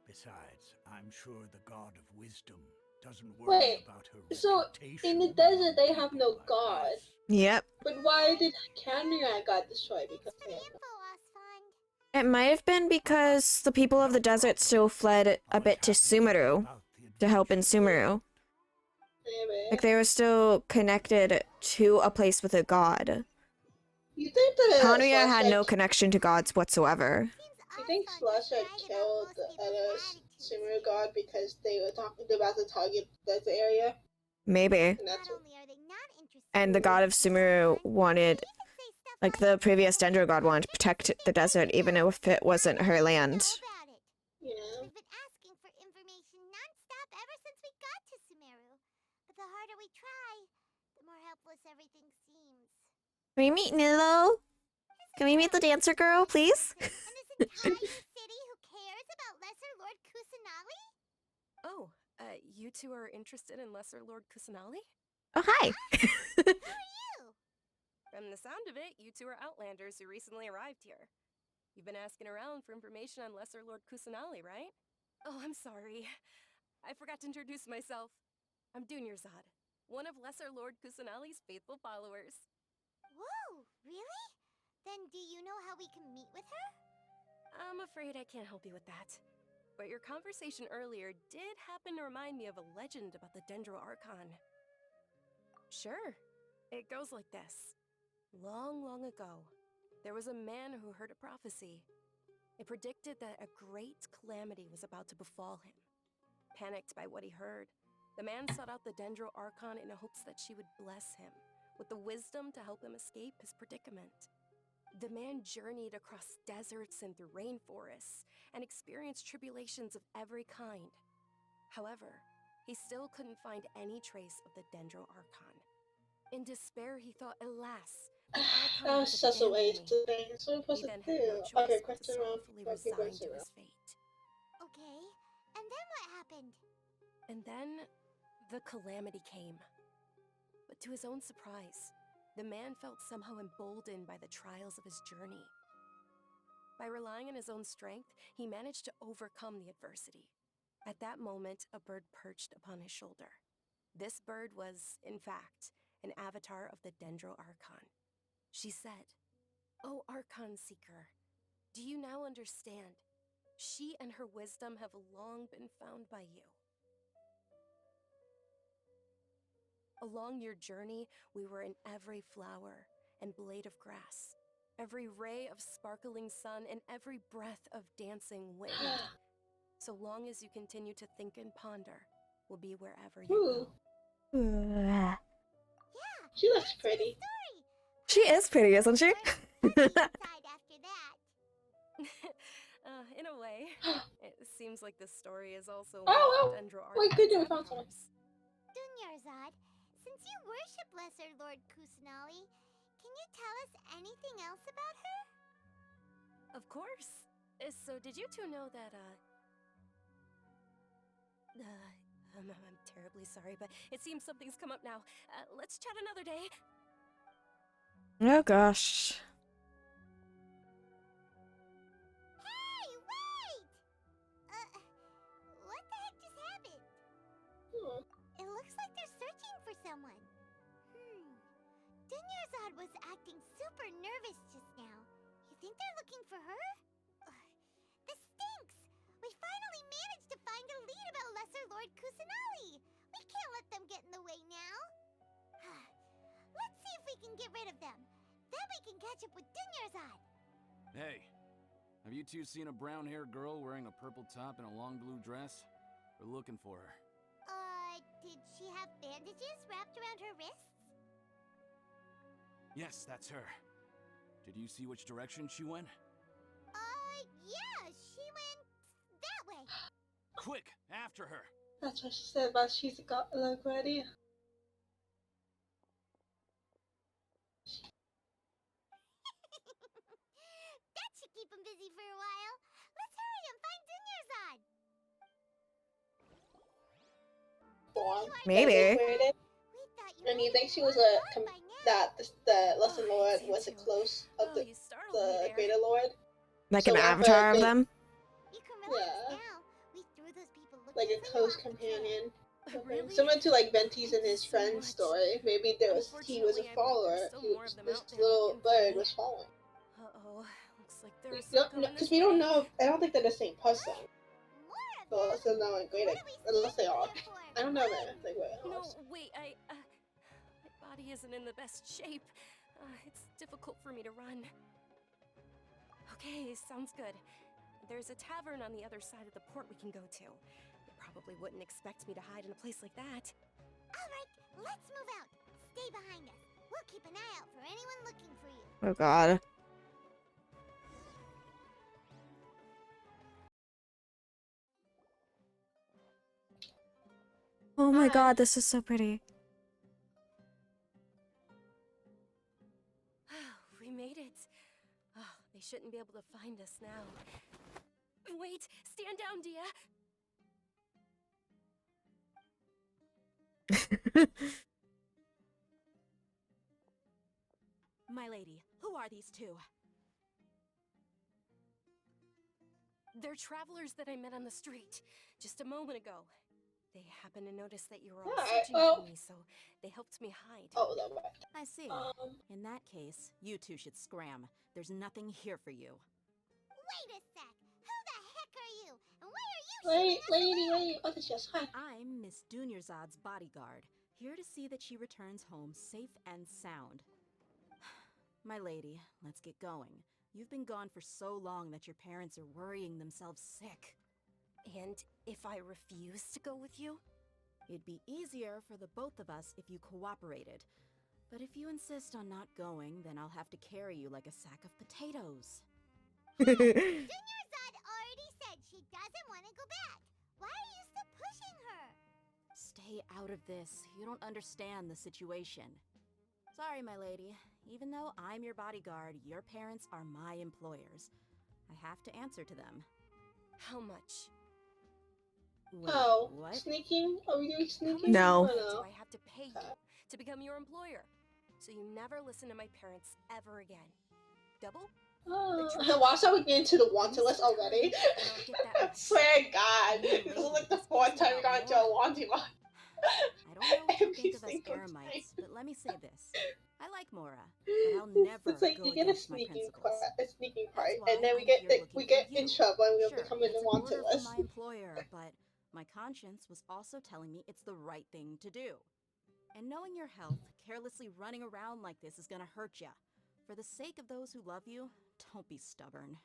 Besides, I'm sure the God of Wisdom doesn't worry about her reputation. In the desert they have no like god. us. Yep. But why did Candyland got destroyed? Because Thanks for the info, Asphont. It might have been because the people of the desert still fled a bit to Sumeru to help in Sumeru. maybe. Like they were still connected to a place with a god. You think that Hanuya had no Celestia, connection to gods whatsoever. you think Celestia killed the other Sumeru god because they were about to target that area? Maybe. And that's what, And the god of Sumeru wanted, like the previous Dendro god wanted to protect the desert even if it wasn't her land. yeah. We've been asking for information non-stop ever since we got to Sumeru. But the harder we try, the more helpless everything seems. Can we meet Nilo? Can we meet the dancer girl, please? And this entire city who cares about Lesser Lord Kusanali? Oh, you two are interested in Lesser Lord Kusanali? Oh, hi. Who are you? From the sound of it, you two are Outlanders who recently arrived here. You've been asking around for information on Lesser Lord Kusanali, right? Oh, I'm sorry. I forgot to introduce myself. I'm Dunyarzad, one of Lesser Lord Kusanali's faithful followers. Whoa, really? Then do you know how we can meet with her? I'm afraid I can't help you with that. But your conversation earlier did happen to remind me of a legend about the Dendro Archon. Sure, it goes like this. Long, long ago, there was a man who heard a prophecy. It predicted that a great calamity was about to befall him. Panicked by what he heard, the man sought out the Dendro Archon in hopes that she would bless him with the wisdom to help him escape his predicament. The man journeyed across deserts and through rainforests and experienced tribulations of every kind. However, he still couldn't find any trace of the Dendro Archon. In despair, he thought, alas, the Archon That was has such a abandoned waste me. of things. What was He supposed then to had do? no choice Okay, but to question round. sorrowfully Okay, resign question to round. his fate. Okay, and then what happened? And then, the calamity came. But to his own surprise, the man felt somehow emboldened by the trials of his journey. By relying on his own strength, he managed to overcome the adversity. At that moment, a bird perched upon his shoulder. This bird was, in fact, an avatar of the Dendro Archon. She said, "O Archon Seeker, do you now understand? She and her wisdom have long been found by you. Along your journey, we were in every flower and blade of grass, every ray of sparkling sun, and every breath of dancing wind. So long as you continue to think and ponder, we'll be wherever you Ooh, go." Yeah, she looks that's the pretty. story. She is pretty, isn't she? Inside after that. In a way, it seems like this story is also Oh, one oh, of Dendro wait, Archon's good job, found someone. avatars. Dunyarzad, since you worship Lesser Lord Kusanali, can you tell us anything else about her? Of course. So did you two know that, I'm terribly sorry, but it seems something's come up now. Let's chat another day. Oh gosh. Hey, wait! What the heck just happened? Hmm. It looks like they're searching for someone. Dunyarzad was acting super nervous just now. You think they're looking for her? This stinks! We finally managed to find a lead about Lesser Lord Kusanali! We can't let them get in the way now! Let's see if we can get rid of them. Then we can catch up with Dunyarzad! Hey, have you two seen a brown-haired girl wearing a purple top and a long blue dress? We're looking for her. Did she have bandages wrapped around her wrists? Yes, that's her. Did you see which direction she went? Yeah, she went that way. Quick, after her! That's what she said about she's got look ready. That should keep him busy for a while. Let's hurry and find Dunyarzad. Form. Maybe. We thought you And you might think have she was moved a on by now. that the Lesser Oh, Lord it's was a you two. close of Oh, the you startled me there. Greater Lord, Like So an whenever avatar of they- them? You can relax Yeah. now. We threw those people looking like a for you close off the trail. companion. Really? Similar to like Venti's and Thank you his so friend's much. story. Maybe he was Unfortunately, a follower. there's still more of them This out there little looking for bird me. was following. Uh-oh, looks like there are We some don't coming because this we don't way. know. I don't think they're the same person. More of So them? Lesser Lord and Greater, What are we unless they standing are. here for? I don't know, man. Like wait, No, else. wait, my body isn't in the best shape. It's difficult for me to run. Okay, sounds good. There's a tavern on the other side of the port we can go to. You probably wouldn't expect me to hide in a place like that. Alright, let's move out. Stay behind us. We'll keep an eye out for anyone looking for you. Oh god. Oh my god, this is so pretty. We made it. Oh, they shouldn't be able to find us now. Wait, stand down, Dia. My lady, who are these two? They're travelers that I met on the street just a moment ago. They happened to notice that you were all Alright, searching well. for me, so they helped me hide. Oh, that way. I see. In that case, you two should scram. There's nothing here for you. Wait a sec. Who the heck are you? And why are you Wait, shooting us lady, away? wait. Oh, this is hi. I'm Miss Dunyarzad's bodyguard, here to see that she returns home safe and sound. My lady, let's get going. You've been gone for so long that your parents are worrying themselves sick. And if I refuse to go with you? It'd be easier for the both of us if you cooperated. But if you insist on not going, then I'll have to carry you like a sack of potatoes. Dunyarzad already said she doesn't want to go back. Why are you still pushing her? Stay out of this. You don't understand the situation. Sorry, my lady. Even though I'm your bodyguard, your parents are my employers. I have to answer to them. How much? Wait, Oh, what? sneaking? Are we doing How much sneaking? No. Oh, do no. I have to pay you to become your employer? So you never listen to my parents ever again. Double? Oh. Why are we getting to the wanted list already? I'll get that I much. swear to God, Hey, this is like lady, the this fourth isn't time we got about into a more. wanted one. I don't know what you Every think of us single Eremites, but let me say this. I like Mora, but I'll It's- never it's like go you get a against my sneaking principles. part, That's and why then I'm here we looking get for in you. trouble and we have Sure, to come in it's the an wanted order from list. my employer, but my conscience was also telling me it's the right thing to do. And knowing your health, carelessly running around like this is gonna hurt ya. For the sake of those who love you, don't be stubborn.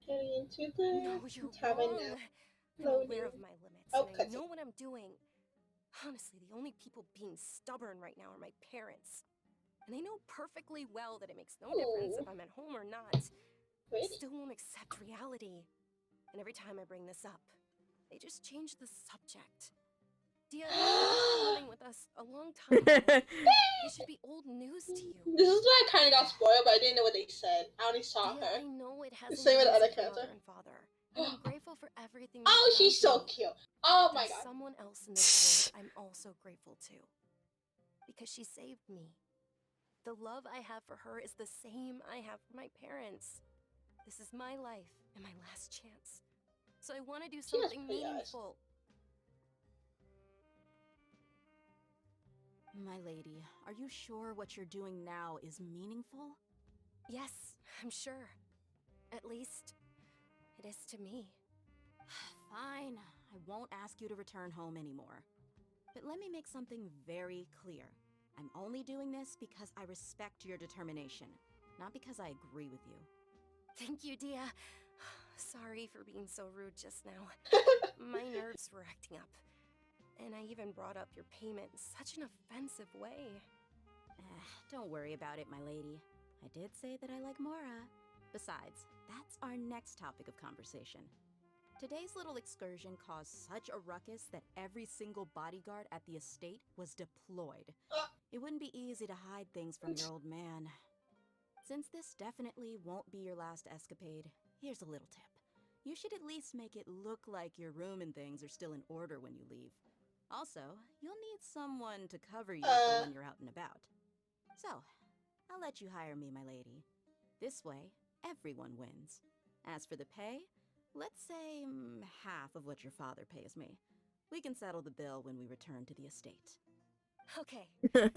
Getting into No, the you're tavern wrong. now. I'm Loading. aware of my limits, Oh, and I cutscene. know what I'm doing. Honestly, the only people being stubborn right now are my parents. And I know perfectly well that it makes no difference if Ooh. I'm at home or not. They Wait. still won't accept reality. And every time I bring this up, they just change the subject. Dia, you've been living with us a long time now. It should be old news to you. This is where I kind of got spoiled, but I didn't know what they said. I only saw Dia, her. I know it hasn't same with been the other easy for character. mother and father. And I'm grateful for everything Oh, they've done she's for so me. cute. Oh my There's god. someone else in this world I'm also grateful to. Because she saved me. The love I have for her is the same I have for my parents. This is my life and my last chance. So I want to do She has something pretty eyes. meaningful. My lady, are you sure what you're doing now is meaningful? Yes, I'm sure. At least, it is to me. Fine, I won't ask you to return home anymore. But let me make something very clear. I'm only doing this because I respect your determination, not because I agree with you. Thank you, Dia. Sorry for being so rude just now. My nerves were acting up. And I even brought up your payment in such an offensive way. Don't worry about it, my lady. I did say that I like Mora. Besides, that's our next topic of conversation. Today's little excursion caused such a ruckus that every single bodyguard at the estate was deployed. It wouldn't be easy to hide things from your old man. Since this definitely won't be your last escapade, here's a little tip. You should at least make it look like your room and things are still in order when you leave. Also, you'll need someone to cover you for when you're out and about. So, I'll let you hire me, my lady. This way, everyone wins. As for the pay, let's say half of what your father pays me. We can settle the bill when we return to the estate. Okay, deal. Yay!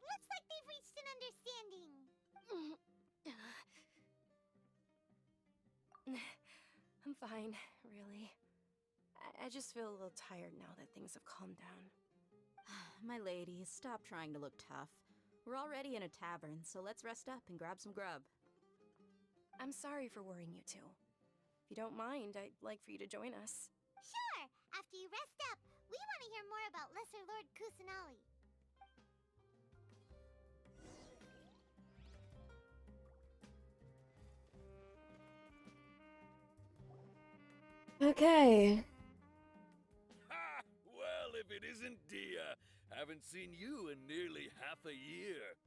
Looks like they've reached an understanding. I'm fine, really. I just feel a little tired now that things have calmed down. my lady, stop trying to look tough. We're already in a tavern, so let's rest up and grab some grub. I'm sorry for worrying you two. If you don't mind, I'd like for you to join us. Sure! After you rest up, we want to hear more about Lesser Lord Kusanali. Okay. Ha! Well, if it isn't Dia. Haven't seen you in nearly half a year.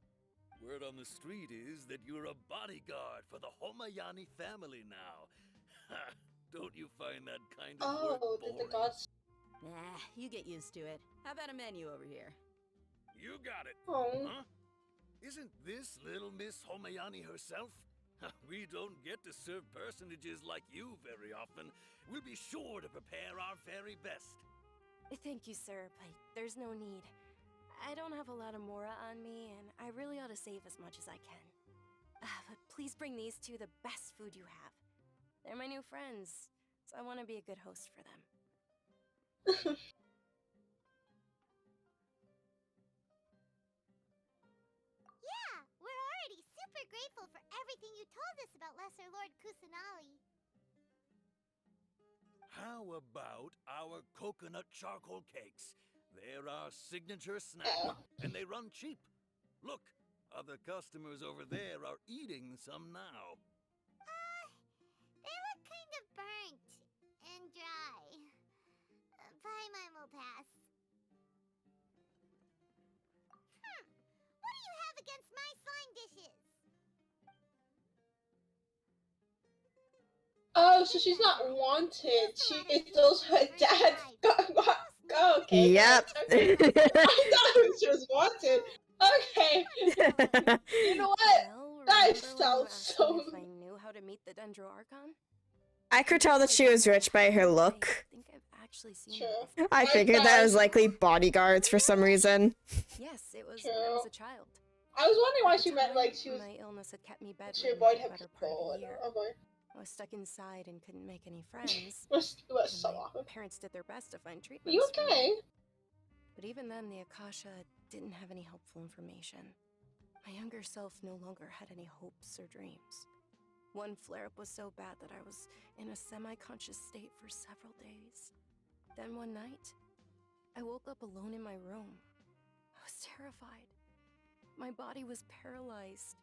Word on the street is that you're a bodyguard for the Homayani family now. Ha! Don't you find that kind of work Oh, did the boring? gods? Nah, you get used to it. How about a menu over here? You got it. Oh. Huh? Isn't this little Miss Homayani herself? We don't get to serve personages like you very often. We'll be sure to prepare our very best. Thank you, sir, but there's no need. I don't have a lot of Mora on me, and I really ought to save as much as I can. But please bring these two the best food you have. They're my new friends, so I want to be a good host for them. Yeah, we're already super grateful for everything you told us about Lesser Lord Kusanali. How about our coconut charcoal cakes? They're our signature snack, and they run cheap. Look, other customers over there are eating some now. They look kind of burnt and dry. Bye, mine will pass. What do you have against my slime dishes? Oh, so she's not wanted. It's those her dad's. Okay. Yep. Okay. I thought she was wanted. Okay. You know what? Well, That remember when you sounds asked so. me if I knew how to meet the Dendro Archon? I could tell that she was rich by her look. I think I've actually seen it True. before. I figured that was likely bodyguards for some reason. Yes, it was when I was a child. I was wondering why At the she meant like time, she was. My illness had kept me She bedridden for avoid the her better part people. of a year. Avoid. I was stuck inside and couldn't make any friends. Was and so my awful. parents did their best to find Are treatments you for okay? me. But even then, the Akasha didn't have any helpful information. My younger self no longer had any hopes or dreams. One flare-up was so bad that I was in a semi-conscious state for several days. Then one night, I woke up alone in my room. I was terrified. My body was paralyzed.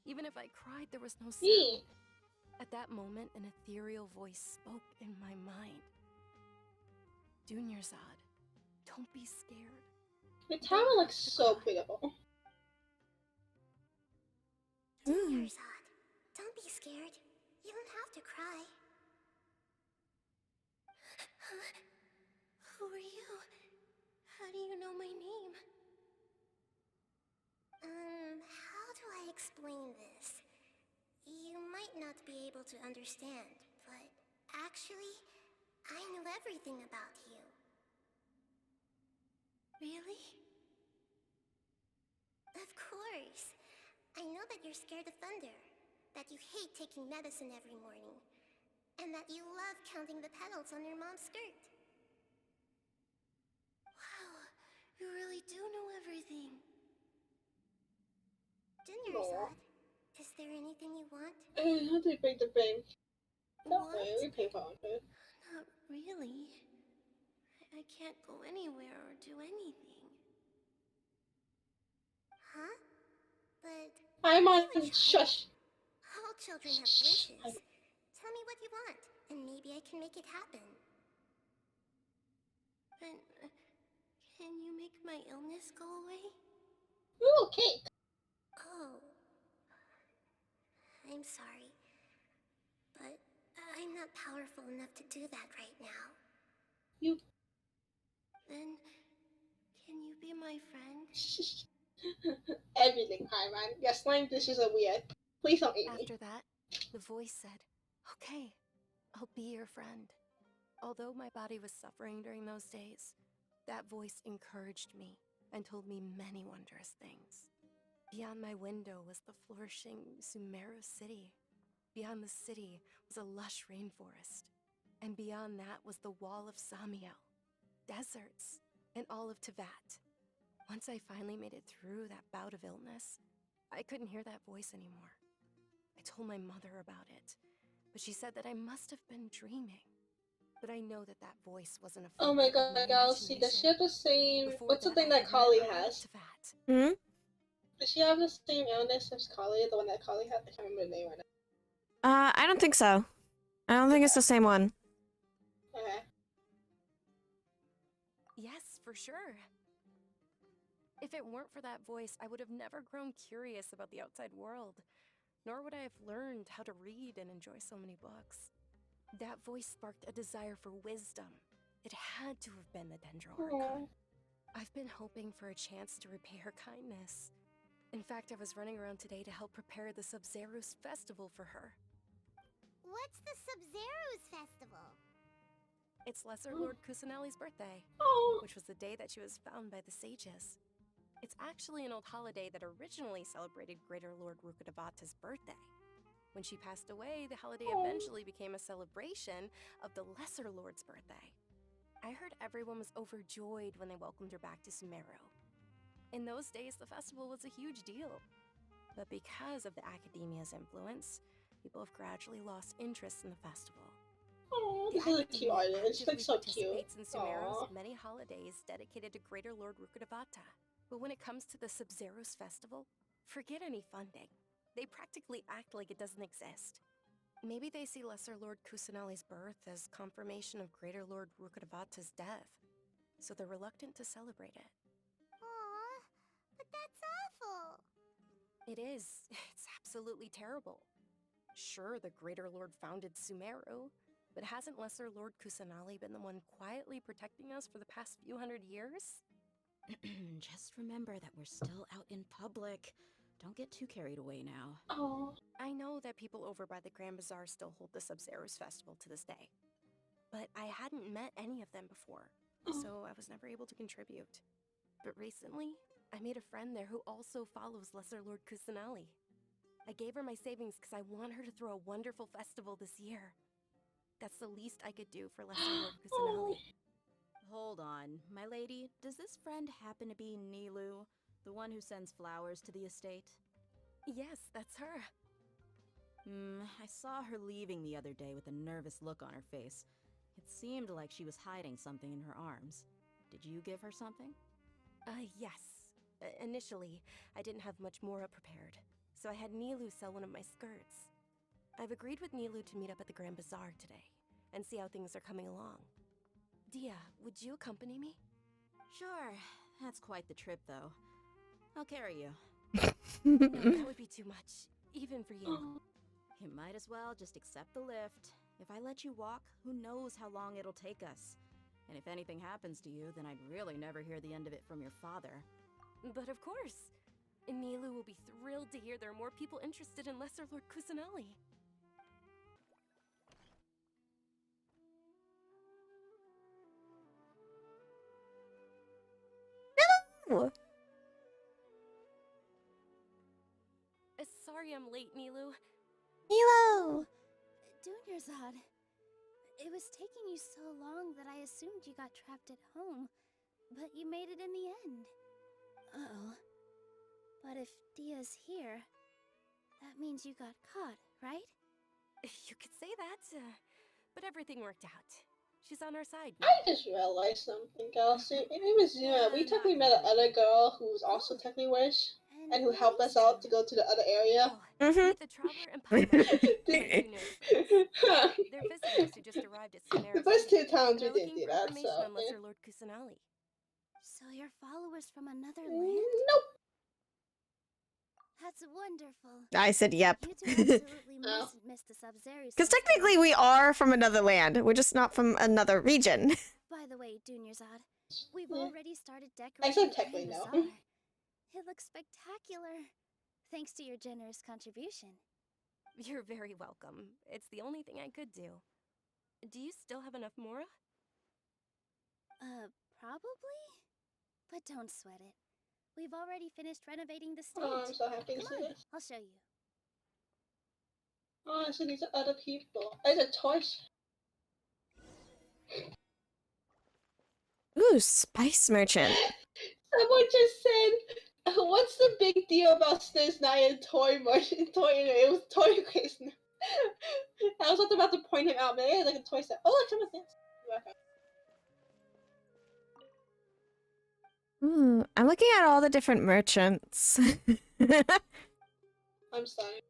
Even if I cried, there was no sound. At that moment, an ethereal voice spoke in my mind. Dunyarzad, don't be scared. The tower looks so beautiful. Dunyarzad, don't be scared. You don't have to cry. Who are you? How do you know my name? How do I explain this? You might not be able to understand, but actually, I know everything about you. Really? Of course. I know that you're scared of thunder, that you hate taking medicine every morning, and that you love counting the petals on your mom's skirt. Wow, you really do know everything. Dunyarzad, is there anything you want? How do you break the bank? Don't What? worry, we pay for it. Not really. I can't go anywhere or do anything. Huh? But I'm on. give it a try. Shush. All children have wishes. Tell me what you want, and maybe I can make it happen. But can you make my illness go away? Ooh, cake. Oh. I'm sorry. But I'm not powerful enough to do that right now. You. Then can you be my friend? Everything, hi man. Yeah, slime dishes are weird. Please don't eat me. After that, the voice said, "Okay, I'll be your friend." Although my body was suffering during those days, that voice encouraged me and told me many wondrous things. Beyond my window was the flourishing Sumeru city. Beyond the city was a lush rainforest. And beyond that was the wall of Samiel, deserts, and all of Teyvat. Once I finally made it through that bout of illness, I couldn't hear that voice anymore. I told my mother about it, but she said that I must have been dreaming. But I know that that voice wasn't a Oh my figment of god, my Galaxy, does she imagination. have the same... Before What's the that, thing I that had Kali never heard has? of that. Hmm? Does she have the same illness as Kali? The one that Kali had? I can't remember the name right I don't think so. I don't think it's the same one. now. Okay. Yes, for sure. If it weren't for that voice, I would have never grown curious about the outside world, nor would I have learned how to read and enjoy so many books. That voice sparked a desire for wisdom. It had to have been the Dendro Archon. I've been hoping for a chance to repay her kindness. In fact, I was running around today to help prepare the Sub-Zerus festival for her. What's the Sub-Zerus festival? It's Lesser Lord Kusanali's birthday, which was the day that she was found by the sages. It's actually an old holiday that originally celebrated Greater Lord Rukkhadevata's birthday. When she passed away, the holiday eventually became a celebration of the Lesser Lord's birthday. I heard everyone was overjoyed when they welcomed her back to Sumeru. In those days, the festival was a huge deal. But because of the Academia's influence, people have gradually lost interest in the festival. Oh, The this is a cute Academia island. It's like actively so cute. participates in Sumeru's Aww. many holidays dedicated to Greater Lord Rukkhadevata. But when it comes to the Sub-Zerus festival, forget any funding. They practically act like it doesn't exist. Maybe they see Lesser Lord Kusanali's birth as confirmation of Greater Lord Rukkhadevata's death, so they're reluctant to celebrate it. Aw, but that's awful. It is. It's absolutely terrible. Sure, the Greater Lord founded Sumeru, but hasn't Lesser Lord Kusanali been the one quietly protecting us for the past few hundred years? Just remember that we're still out in public. Don't get too carried away now. Oh. I know that people over by the Grand Bazaar still hold the Sub-Zerus festival to this day, but I hadn't met any of them before, so I was never able to contribute. But recently, I made a friend there who also follows Lesser Lord Kusanali. I gave her my savings because I want her to throw a wonderful festival this year. That's the least I could do for Lesser Lord Kusanali. Hold on, my lady. Does this friend happen to be Nilu, the one who sends flowers to the estate? Yes, that's her. I saw her leaving the other day with a nervous look on her face. It seemed like she was hiding something in her arms. Did you give her something? Yes. Initially, I didn't have much Mora prepared, so I had Nilu sell one of my skirts. I've agreed with Nilu to meet up at the Grand Bazaar today, and see how things are coming along. Dia, would you accompany me? Sure. That's quite the trip, though. I'll carry you. No, that would be too much, even for you. You might as well just accept the lift. If I let you walk, who knows how long it'll take us. And if anything happens to you, then I'd really never hear the end of it from your father. But of course. Nilu will be thrilled to hear there are more people interested in Lesser Lord Kusanali. No! Sorry I'm late, Nilu. Nilo! Dunyarzad, it was taking you so long that I assumed you got trapped at home, but you made it in the end. Uh-oh. But if Dia's here, that means you got caught, right? You could say that, but everything worked out. She's on our side. I just realized something, Galaxy. My name is Zuna. We technically met another girl who was also technically Wish, and who helped us out to go to the other area. Meet the Traveler and Paimon, my two newest friends. They're visitors who just arrived at Sumeru The first City, two times we and are did looking do for that, information so... on Lesser Lord Kusanali. So you're followers from another land? Nope. That's wonderful. I said yep. You two absolutely mustn't miss the Sub-Zerus. Because technically we are from another land. We're just not from another region. By the way, Dunyarzad, we've already started I decorating said the technically Grand no. Bazaar. It looks spectacular, thanks to your generous contribution. You're very welcome. It's the only thing I could do. Do you still have enough Mora? Probably? But don't sweat it. We've already finished renovating the stage. Oh, I'm so happy to Come see on, this. I'll show you. Oh, so these are other people. Is it toys? Ooh, spice merchant. So Someone just said, "What's the big deal about Sniz not in toy much? Toy, it was toy case." I was about to point him out, man. It was like a toy set. Oh, look, someone's dancing. I'm looking at all the different merchants. I'm sorry.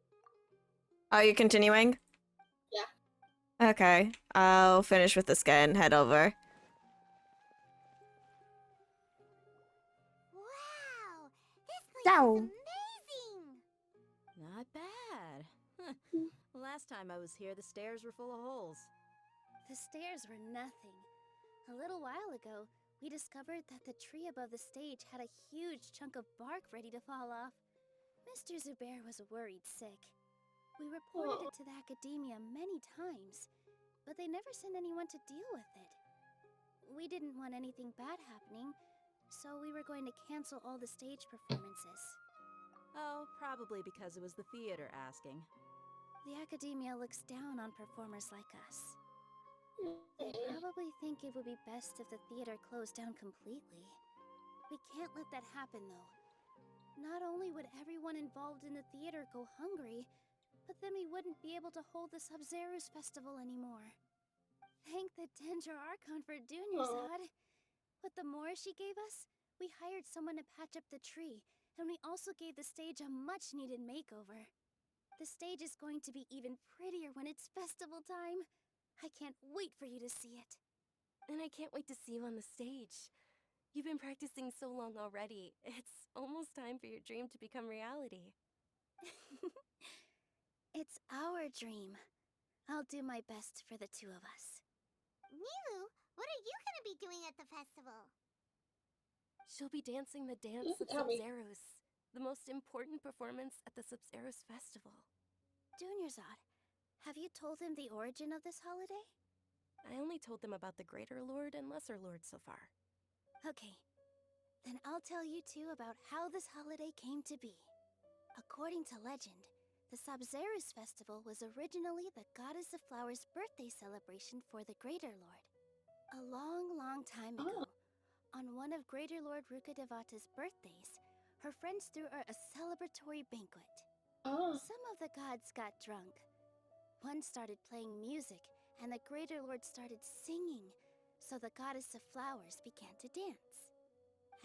Are you continuing? Yeah. Okay, I'll finish with this guy and head over. Wow, this place Ciao. is amazing. Not bad. Last time I was here, the stairs were full of holes. The stairs were nothing. A little while ago, we discovered that the tree above the stage had a huge chunk of bark ready to fall off. Mr. Zubair was worried sick. We reported it to the academia many times, but they never sent anyone to deal with it. We didn't want anything bad happening, so we were going to cancel all the stage performances. Oh, probably because it was the theater asking. The academia looks down on performers like us. They probably think it would be best if the theater closed down completely. We can't let that happen, though. Not only would everyone involved in the theater go hungry, but then we wouldn't be able to hold the Sub-Zerus festival anymore. Thank the Dendro Archon for Dunyazad. With the more she gave us, we hired someone to patch up the tree, and we also gave the stage a much-needed makeover. The stage is going to be even prettier when it's festival time. I can't wait for you to see it. And I can't wait to see you on the stage. You've been practicing so long already. It's almost time for your dream to become reality. It's our dream. I'll do my best for the two of us. Nilu, what are you gonna be doing at the festival? She'll be dancing the dance of tell me. Sub-Zerus, the most important performance at the Sub-Zerus festival. Dunyazad, have you told him the origin of this holiday? I only told them about the Greater Lord and Lesser Lord so far. Okay, then I'll tell you two about how this holiday came to be. According to legend, the Sub-Zerus festival was originally the Goddess of Flowers' birthday celebration for the Greater Lord. A long, long time ago, on one of Greater Lord Rukkhadevata's birthdays, her friends threw her a celebratory banquet. Some of the gods got drunk. One started playing music, and the Greater Lord started singing, so the Goddess of Flowers began to dance.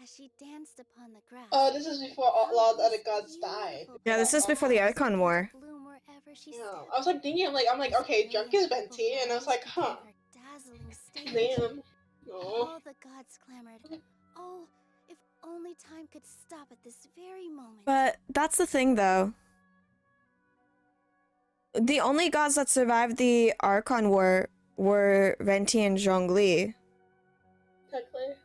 As she danced upon the grass... Oh, this is before all the other gods died. Yeah, this is before the Archon War. bloom wherever she Yeah, stepped. I was like thinking, I'm like, okay, drunk is Venti, and I was like, huh. Her dazzling stage. Damn. No. All the gods clamored, "Oh, if only time could stop at this very moment." But that's the thing, though. The only gods that survived the Archon War were Venti and Zhongli. Technically.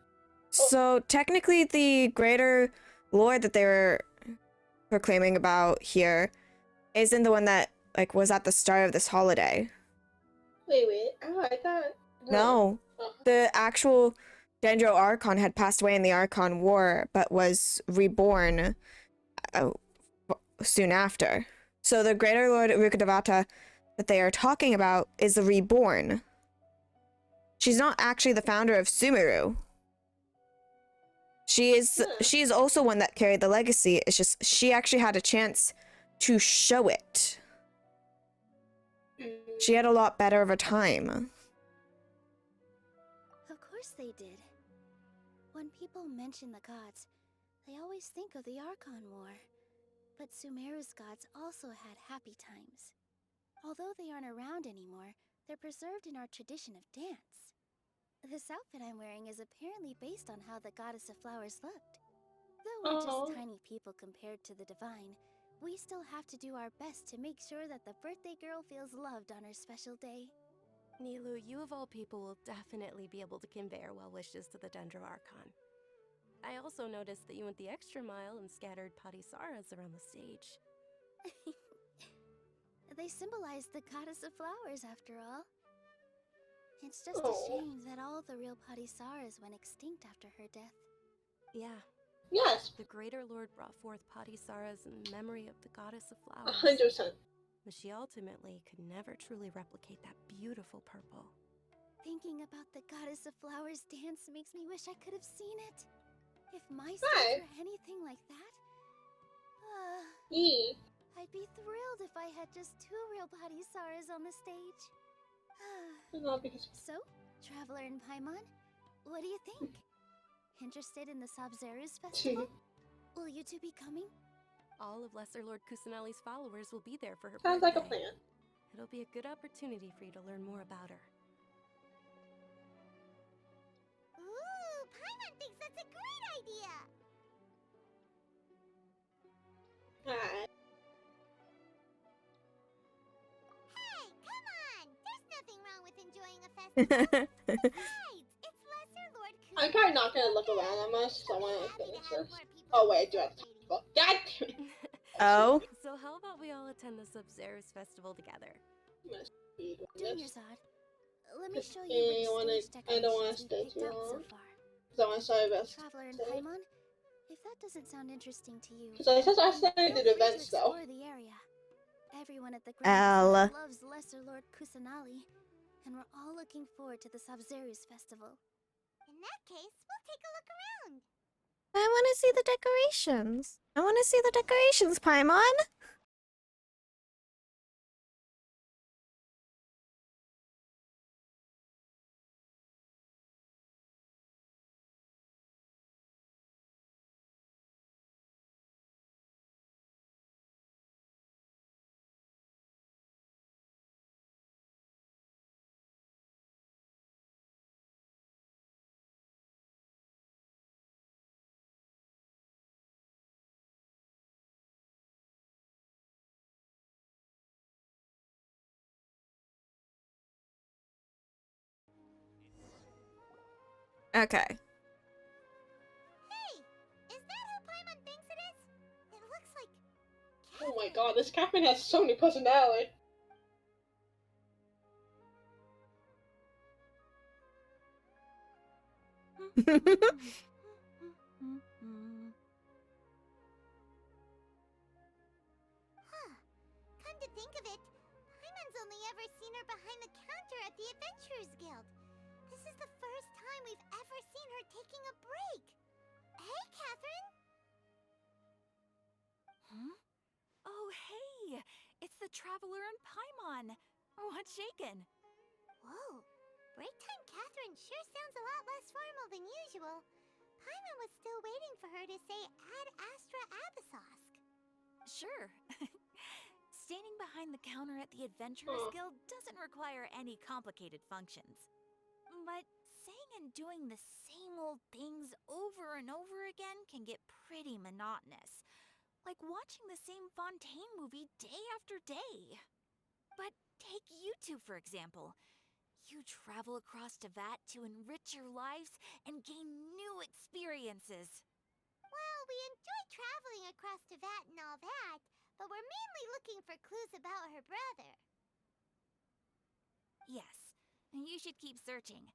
So technically the Greater Lord that they were proclaiming about here isn't the one that like was at the start of this holiday. Wait. Oh, I thought. No. The actual Dendro Archon had passed away in the Archon War, but was reborn soon after. So the Greater Lord Rukkhadevata that they are talking about is the reborn. She's not actually the founder of Sumeru. She is also one that carried the legacy. It's just she actually had a chance to show it. She had a lot better of a time. Of course they did. When people mention the gods, they always think of the Archon War. But Sumeru's gods also had happy times. Although they aren't around anymore, they're preserved in our tradition of dance. This outfit I'm wearing is apparently based on how the Goddess of Flowers looked. Though we're just tiny people compared to the divine, we still have to do our best to make sure that the birthday girl feels loved on her special day. Nilu, you of all people will definitely be able to convey our well wishes to the Dendro Archon. I also noticed that you went the extra mile and scattered Patisaras around the stage. They symbolize the Goddess of Flowers, after all. It's just a shame that all the real Patisaras went extinct after her death. Yeah. Yes. The Greater Lord brought forth Patisaras in memory of the Goddess of Flowers. 100%. But she ultimately could never truly replicate that beautiful purple. Thinking about the Goddess of Flowers dance makes me wish I could have seen it. If my Right. stage were anything like that, E. I'd be thrilled if I had just 2 real body Saras on the stage. Not because So, Traveler and Paimon, what do you think? Interested in the Sabzeruz festival? Will you two be coming? All of Lesser Lord Kusanali's followers will be there for her sounds birthday. like a plan. It'll be a good opportunity for you to learn more about her. Ooh, Paimon thinks that's a great idea. Alright. Hey, come on! There's nothing wrong with enjoying a festival. Besides, it's Lesser Lord Kusanali. I'm probably not gonna look around that much, so I want to finish this. Oh wait, I do have to talk about. God damn it! Oh? So how about we all attend the Sub-Zerus festival together? I'm gonna speed run Doing this. Zod. Let me show I you which stage don't want decorations to stay we've too picked out so long. far. Because I want to show you best. Traveler and Paimon, if that doesn't sound interesting to you, Because I said I then said I feel did free to events though. explore the area. Everyone at the Al. Grand Bazaar loves Lesser Lord Kusanali, and we're all looking forward to the Sabzeruz festival. In that case, we'll take a look around. I want to see the decorations. I want to see the decorations, Paimon. Okay. Hey, is that who Paimon thinks it is? It looks like Oh my god, this Catherine has so many personality. Huh. Come to think of it, Paimon's only ever seen her behind the counter at the Adventurers Guild. This is the first time we've ever seen her taking a break. Hey, Catherine! Huh? Oh, hey! It's the Traveler and Paimon! What's shaken? Whoa. Break time Catherine sure sounds a lot less formal than usual. Paimon was still waiting for her to say Ad Astra Abyssosk. Sure. Standing behind the counter at the Adventurers Oh. Guild doesn't require any complicated functions. But saying and doing the same old things over and over again can get pretty monotonous. Like watching the same Fontaine movie day after day. But take you two, for example. You travel across Tevat to enrich your lives and gain new experiences. Well, we enjoy traveling across Tevat and all that, but we're mainly looking for clues about her brother. Yes, you should keep searching.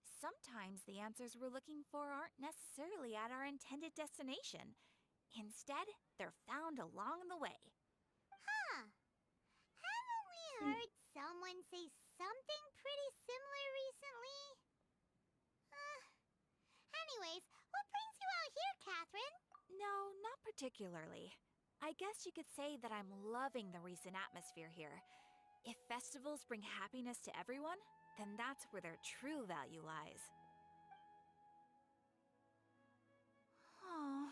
Sometimes the answers we're looking for aren't necessarily at our intended destination. Instead, they're found along the way. Huh. Haven't we heard someone say something pretty similar recently? Anyways, what brings you out here, Catherine? No, not particularly. I guess you could say that I'm loving the recent atmosphere here. If festivals bring happiness to everyone, then that's where their true value lies. Oh,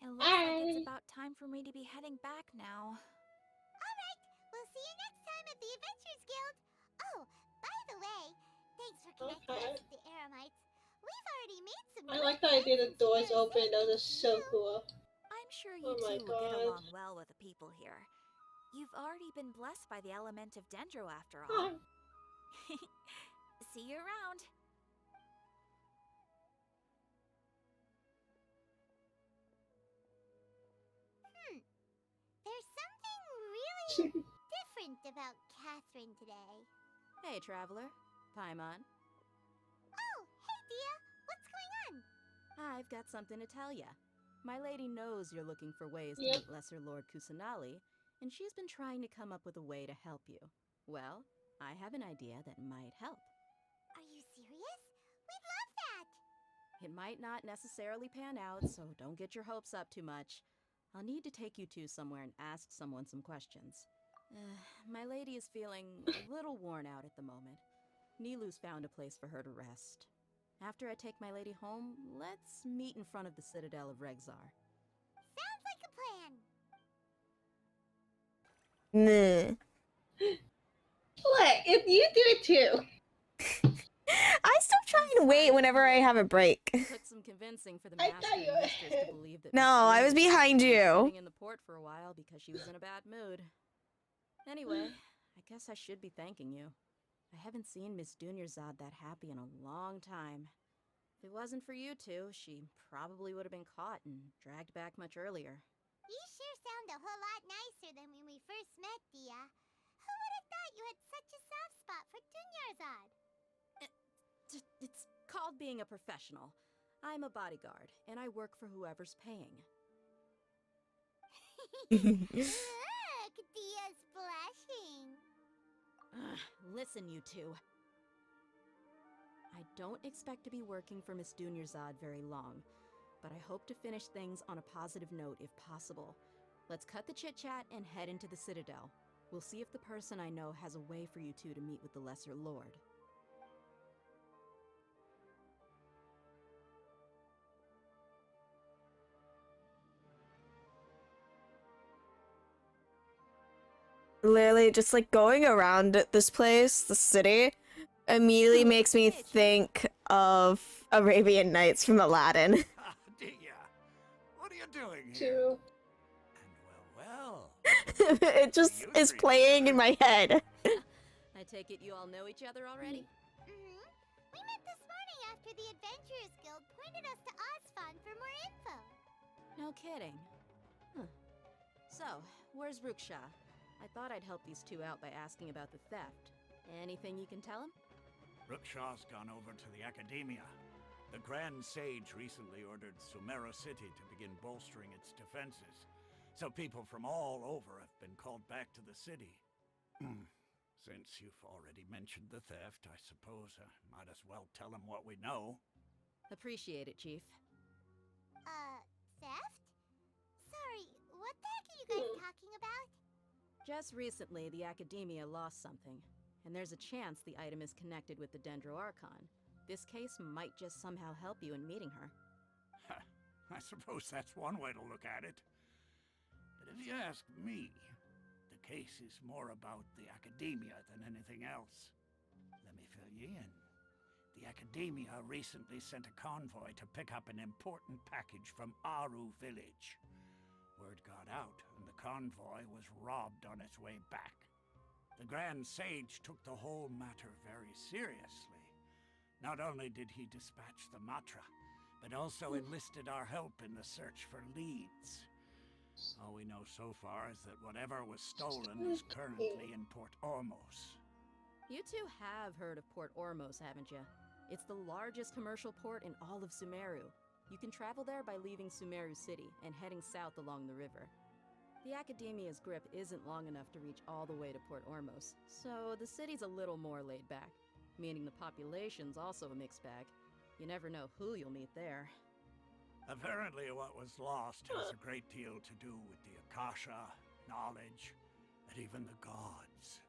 it looks like it's about time for me to be heading back now. Alright, we'll see you next time at the Adventurers Guild. Oh, by the way, thanks for connecting us with the Eremites. We've already made some I like the idea the doors open, those are so cool. I'm sure Oh you my two will get God. along well with the people here. You've already been blessed by the element of Dendro after all. See you around. There's something really different about Catherine today. Hey, Traveler. Paimon. Oh, hey, Dia. What's going on? I've got something to tell ya. My lady knows you're looking for ways to Yep. meet Lesser Lord Kusanali, and she's been trying to come up with a way to help you. Well, I have an idea that might help. Are you serious? We'd love that. It might not necessarily pan out, so don't get your hopes up too much. I'll need to take you two somewhere and ask someone some questions. My lady is feeling a little worn out at the moment. Nilu's found a place for her to rest. After I take my lady home, let's meet in front of the Citadel of Regzar. Sounds like a plan. Nah. What? If you do it too. I still try and wait whenever I have a break. Took some convincing for the I master thought and you mistress to believe that No, Miss I was June behind was you. sitting in the port for a while because she was in a bad mood. Anyway, I guess I should be thanking you. I haven't seen Miss Dunyarzad that happy in a long time. If it wasn't for you two, she probably would have been caught and dragged back much earlier. You sure sound a whole lot nicer than when we first met, Dia. Who would have thought you had such a soft spot for Dunyarzad? It's called being a professional. I'm a bodyguard, and I work for whoever's paying. Look, Dia's blushing. Listen, you two. I don't expect to be working for Miss Dunyarzad very long, but I hope to finish things on a positive note if possible. Let's cut the chit-chat and head into the Citadel. We'll see if the person I know has a way for you two to meet with the Lesser Lord. Literally, just like going around this place, the city, immediately makes me think of Arabian Nights from Aladdin. Dia, what are you doing here? Too. Well, It just is playing in my head. I take it you all know each other already? Mm-hmm. We met this morning after the Adventurers Guild pointed us to Osfon for more info. No kidding. Huh. So, where's Ruksha? I thought I'd help these two out by asking about the theft. Anything you can tell him? Rukshaw's gone over to the Academia. The Grand Sage recently ordered Sumeru City to begin bolstering its defenses, so people from all over have been called back to the city. Since you've already mentioned the theft, I suppose I might as well tell him what we know. Appreciate it, Chief. Theft? Sorry, what the heck are you guys talking about? Just recently, the Academia lost something, and there's a chance the item is connected with the Dendro Archon. This case might just somehow help you in meeting her. I suppose that's one way to look at it. But if you ask me, the case is more about the Academia than anything else. Let me fill you in. The Academia recently sent a convoy to pick up an important package from Aru village. Word got out, and the convoy was robbed on its way back. The Grand Sage took the whole matter very seriously. Not only did he dispatch the Matra, but also enlisted our help in the search for leads. All we know so far is that whatever was stolen is currently in Port Ormos. You two have heard of Port Ormos, haven't you? It's the largest commercial port in all of Sumeru. You can travel there by leaving Sumeru City and heading south along the river. The Academia's grip isn't long enough to reach all the way to Port Ormos, so the city's a little more laid back, meaning the population's also a mixed bag. You never know who you'll meet there. Apparently what was lost has a great deal to do with the Akasha, knowledge, and even the gods.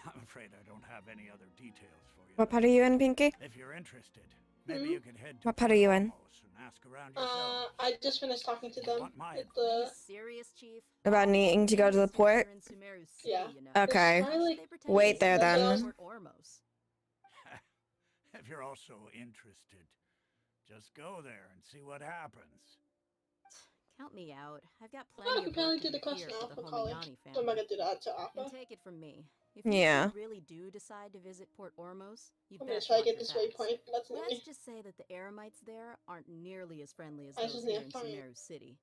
I'm afraid I don't have any other details for you. What part are you in, Pinkie? If you're interested, maybe you could head to What part are you in? and ask around yourself. I just finished talking to them. With Are you the serious, Chief? About needing to go to the port? You're in Sumeru City, Yeah. you know. Okay. Like, They pretend Wait it's there just then. Port Ormos. If you're also interested, just go there and see what happens. Count me out. I've got I'm plenty not of comparing work to to the do question here for Alpha the College. Homayani So I'm not family. gonna do that to And Alpha. take it from me. If you Yeah. two really do decide to visit Port Ormos, you I'm gonna best try to watch get your this backs. waypoint. That's not Let's me. just say that the Eremites there aren't nearly as friendly as I those just here need in to find- Sumeru City.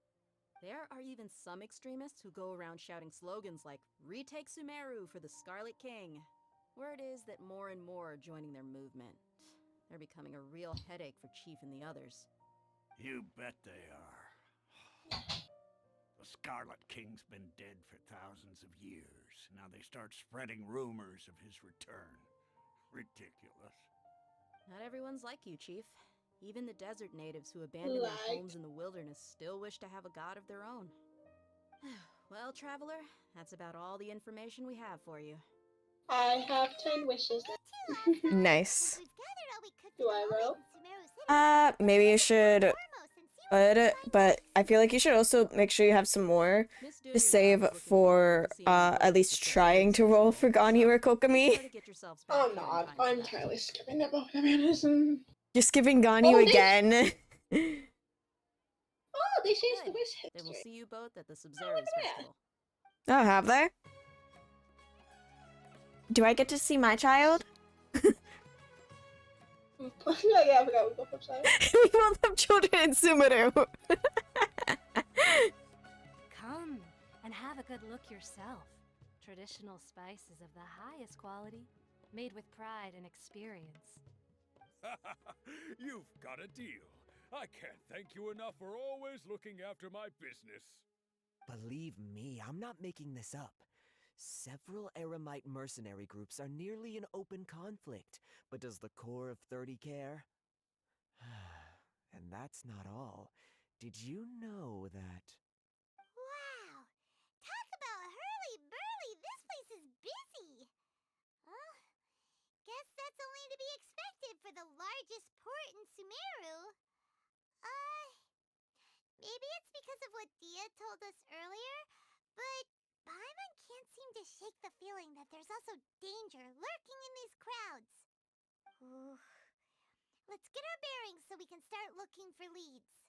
There are even some extremists who go around shouting slogans like, "Retake Sumeru for the Scarlet King." Word is that more and more are joining their movement. They're becoming a real headache for Chief and the others. You bet they are. The Scarlet King's been dead for thousands of years. Now they start spreading rumors of his return. Ridiculous. Not everyone's like you, Chief. Even the desert natives who abandoned their Like, homes in the wilderness still wish to have a god of their own. Well, traveler, that's about all the information we have for you. I have 10 wishes now. Nice. Do I roll? Maybe you should, but I feel like you should also make sure you have some more to save for at least trying to roll for Gani or Kokomi. Oh no, I'm entirely skipping that both of You're skipping Gani again. Oh, they changed the wish history. Then we'll see you both at the Sub-Zero's festival. Oh, have they? Do I get to see my child? Yeah, I forgot we both upside. We both have children in Sumeru. Come and have a good look yourself. Traditional spices of the highest quality, made with pride and experience. You've got a deal. I can't thank you enough for always looking after my business. Believe me, I'm not making this up. Several Eremite mercenary groups are nearly in open conflict, but does the core of 30 care? And that's not all. Did you know that... Wow! Talk about hurly-burly! This place is busy! Guess that's only to be expected for the largest port in Sumeru. Maybe it's because of what Dia told us earlier, but Paimon can't seem to shake the feeling that there's also danger lurking in these crowds. Ooh. Let's get our bearings so we can start looking for leads.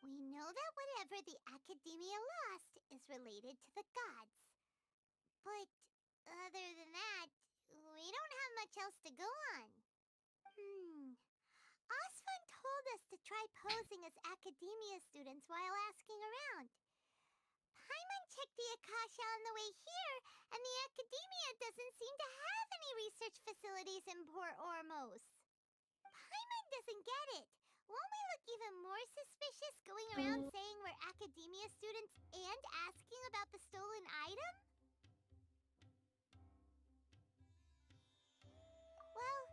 We know that whatever the Academia lost is related to the gods. But other than that, we don't have much else to go on. Osfun told us to try posing as Academia students while asking around. Paimon checked the Akasha on the way here, and the Academia doesn't seem to have any research facilities in Port Ormos. Paimon doesn't get it. Won't we look even more suspicious going around saying we're Academia students and asking about the stolen item? Well,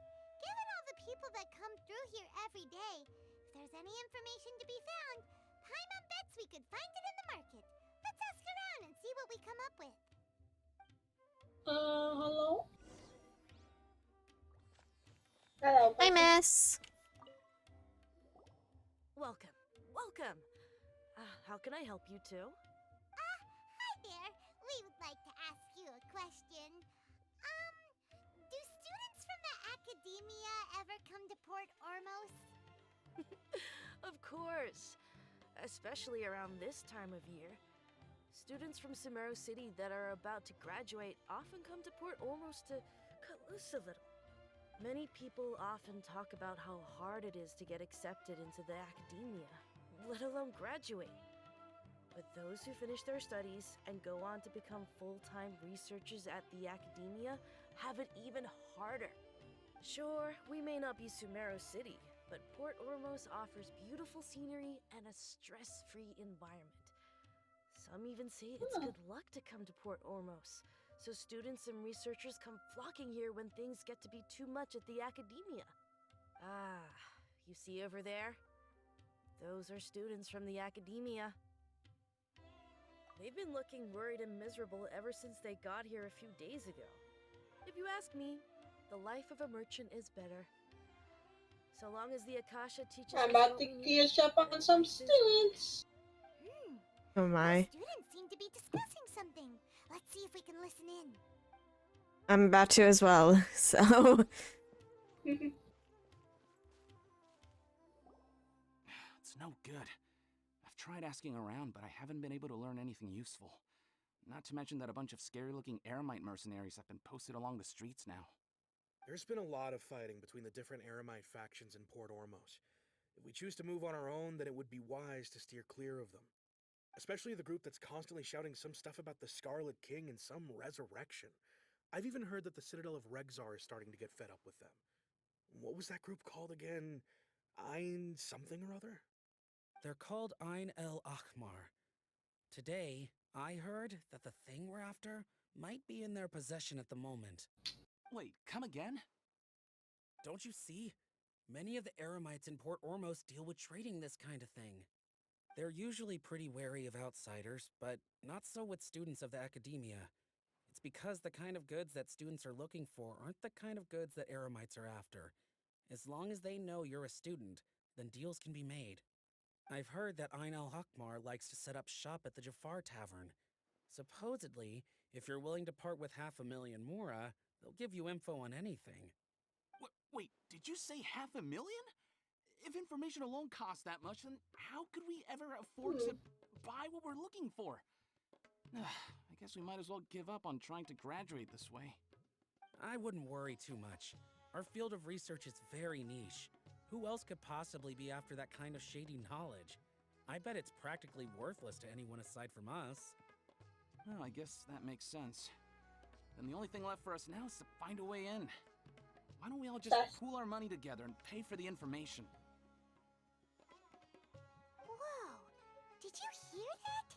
given all the people that come through here every day, if there's any information to be found, Paimon bets we could find it in the market. Let's ask around and see what we come up with. Hello? Hello. Hi, miss. Welcome. Welcome. How can I help you too? Hi there. We would like to ask you a question. Do students from the Academia ever come to Port Ormos? Of course. Especially around this time of year. Students from Sumeru City that are about to graduate often come to Port Ormos to cut loose a little. Many people often talk about how hard it is to get accepted into the Academia, let alone graduate. But those who finish their studies and go on to become full-time researchers at the Academia have it even harder. Sure, we may not be Sumeru City, but Port Ormos offers beautiful scenery and a stress-free environment. Some even say it's good luck to come to Port Ormos, so students and researchers come flocking here when things get to be too much at the Academia. Ah, you see over there? Those are students from the Academia. They've been looking worried and miserable ever since they got here a few days ago. If you ask me, the life of a merchant is better. So long as the Akasha teaches us I'm about what to we need, gear up on some students. Oh my. Students seem to be discussing something. Let's see if we can listen in. I'm about to as well, so... It's no good. I've tried asking around, but I haven't been able to learn anything useful. Not to mention that a bunch of scary-looking Eremite mercenaries have been posted along the streets now. There's been a lot of fighting between the different Eremite factions in Port Ormos. If we choose to move on our own, then it would be wise to steer clear of them. Especially the group that's constantly shouting some stuff about the Scarlet King and some resurrection. I've even heard that the Citadel of Regzar is starting to get fed up with them. What was that group called again? Ein something or other? They're called Ein El Ahmar. Today, I heard that the thing we're after might be in their possession at the moment. Wait, come again? Don't you see? Many of the Eremites in Port Ormos deal with trading this kind of thing. They're usually pretty wary of outsiders, but not so with students of the academia. It's because the kind of goods that students are looking for aren't the kind of goods that Eremites are after. As long as they know you're a student, then deals can be made. I've heard that Ain al-Hakmar likes to set up shop at the Jafar Tavern. Supposedly, if you're willing to part with 500,000 mora, they'll give you info on anything. Wait, did you say 500,000? If information alone costs that much, then how could we ever afford to buy what we're looking for? I guess we might as well give up on trying to graduate this way. I wouldn't worry too much. Our field of research is very niche. Who else could possibly be after that kind of shady knowledge? I bet it's practically worthless to anyone aside from us. Well, I guess that makes sense. Then the only thing left for us now is to find a way in. Why don't we all just pool our money together and pay for the information? Whoa! Did you hear that?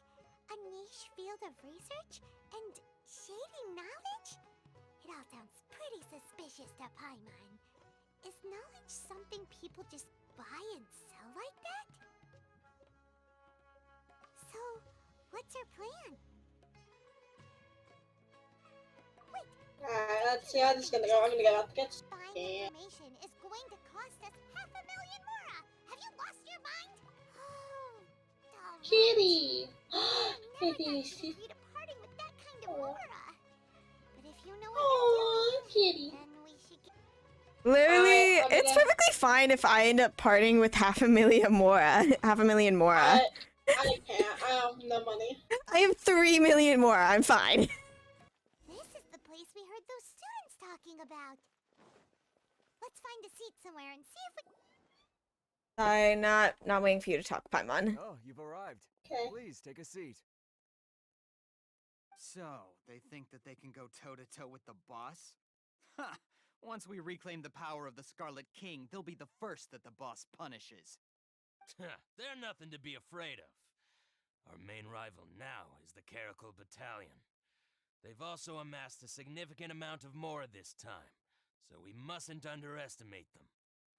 A niche field of research and shady knowledge? It all sounds pretty suspicious to Paimon. Is knowledge something people just buy and sell like that? So, what's our plan? Wait. I'm just gonna go. I'm gonna go out to get Buying information is going to cost us 500,000 mora. Have you lost your mind? Oh, Kitty. Kitty. Agree to parting with that kind of mora. But if you know what you're doing, Kitty. Then we should get... Literally, it's perfectly fine if I end up parting with 500,000 mora. 500,000 mora. I can't. I have no money. I have 3 million mora. I'm fine. This is the place we heard those students talking about. Let's find a seat somewhere and see if we... I'm not waiting for you to talk, Paimon. Oh, you've arrived. Okay. Please, take a seat. So, they think that they can go toe-to-toe with the boss? Ha! Once we reclaim the power of the Scarlet King, they'll be the first that the boss punishes. They're nothing to be afraid of. Our main rival now is the Caracal Battalion. They've also amassed a significant amount of mora this time, so we mustn't underestimate them.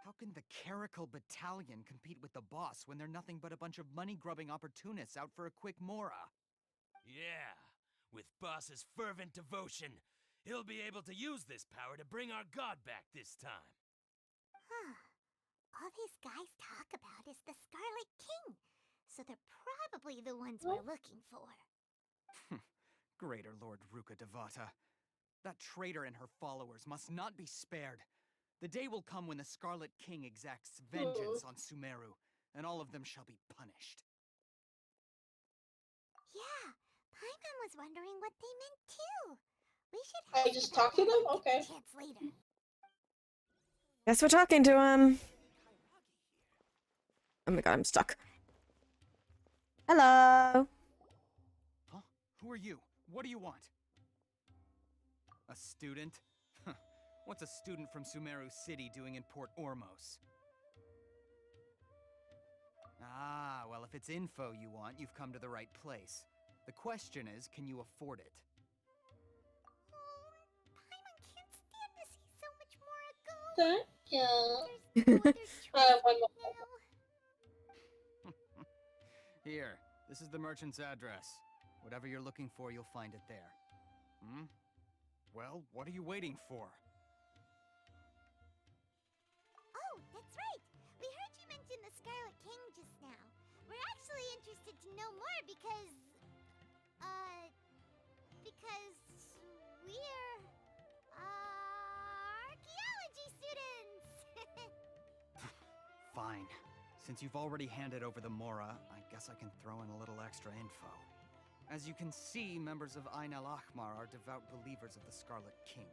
How can the Caracal Battalion compete with the boss when they're nothing but a bunch of money-grubbing opportunists out for a quick mora? Yeah, with boss's fervent devotion, he'll be able to use this power to bring our god back this time. Huh. All these guys talk about is the Scarlet King, so they're probably the ones we're looking for. Greater Lord Ruka Devata. That traitor and her followers must not be spared. The day will come when the Scarlet King exacts vengeance on Sumeru, and all of them shall be punished. Yeah, Paimon was wondering what they meant too. We should I just talk to them? Okay. chance later. Guess we're talking to him. Oh my god, I'm stuck. Hello. Huh? Who are you? What do you want? A student? What's a student from Sumeru City doing in Port Ormos? Ah, well, if it's info you want, you've come to the right place. The question is, can you afford it? Paimon can't stand to see so much more go. Yeah. I have one more. Here, this is the merchant's address. Whatever you're looking for, you'll find it there. Hmm? Well, what are you waiting for? Oh, that's right. We heard you mention the Scarlet King just now. We're actually interested to know more because we're archaeology students. Fine. Since you've already handed over the mora, I guess I can throw in a little extra info. As you can see, members of Ain al-Ahmar are devout believers of the Scarlet King.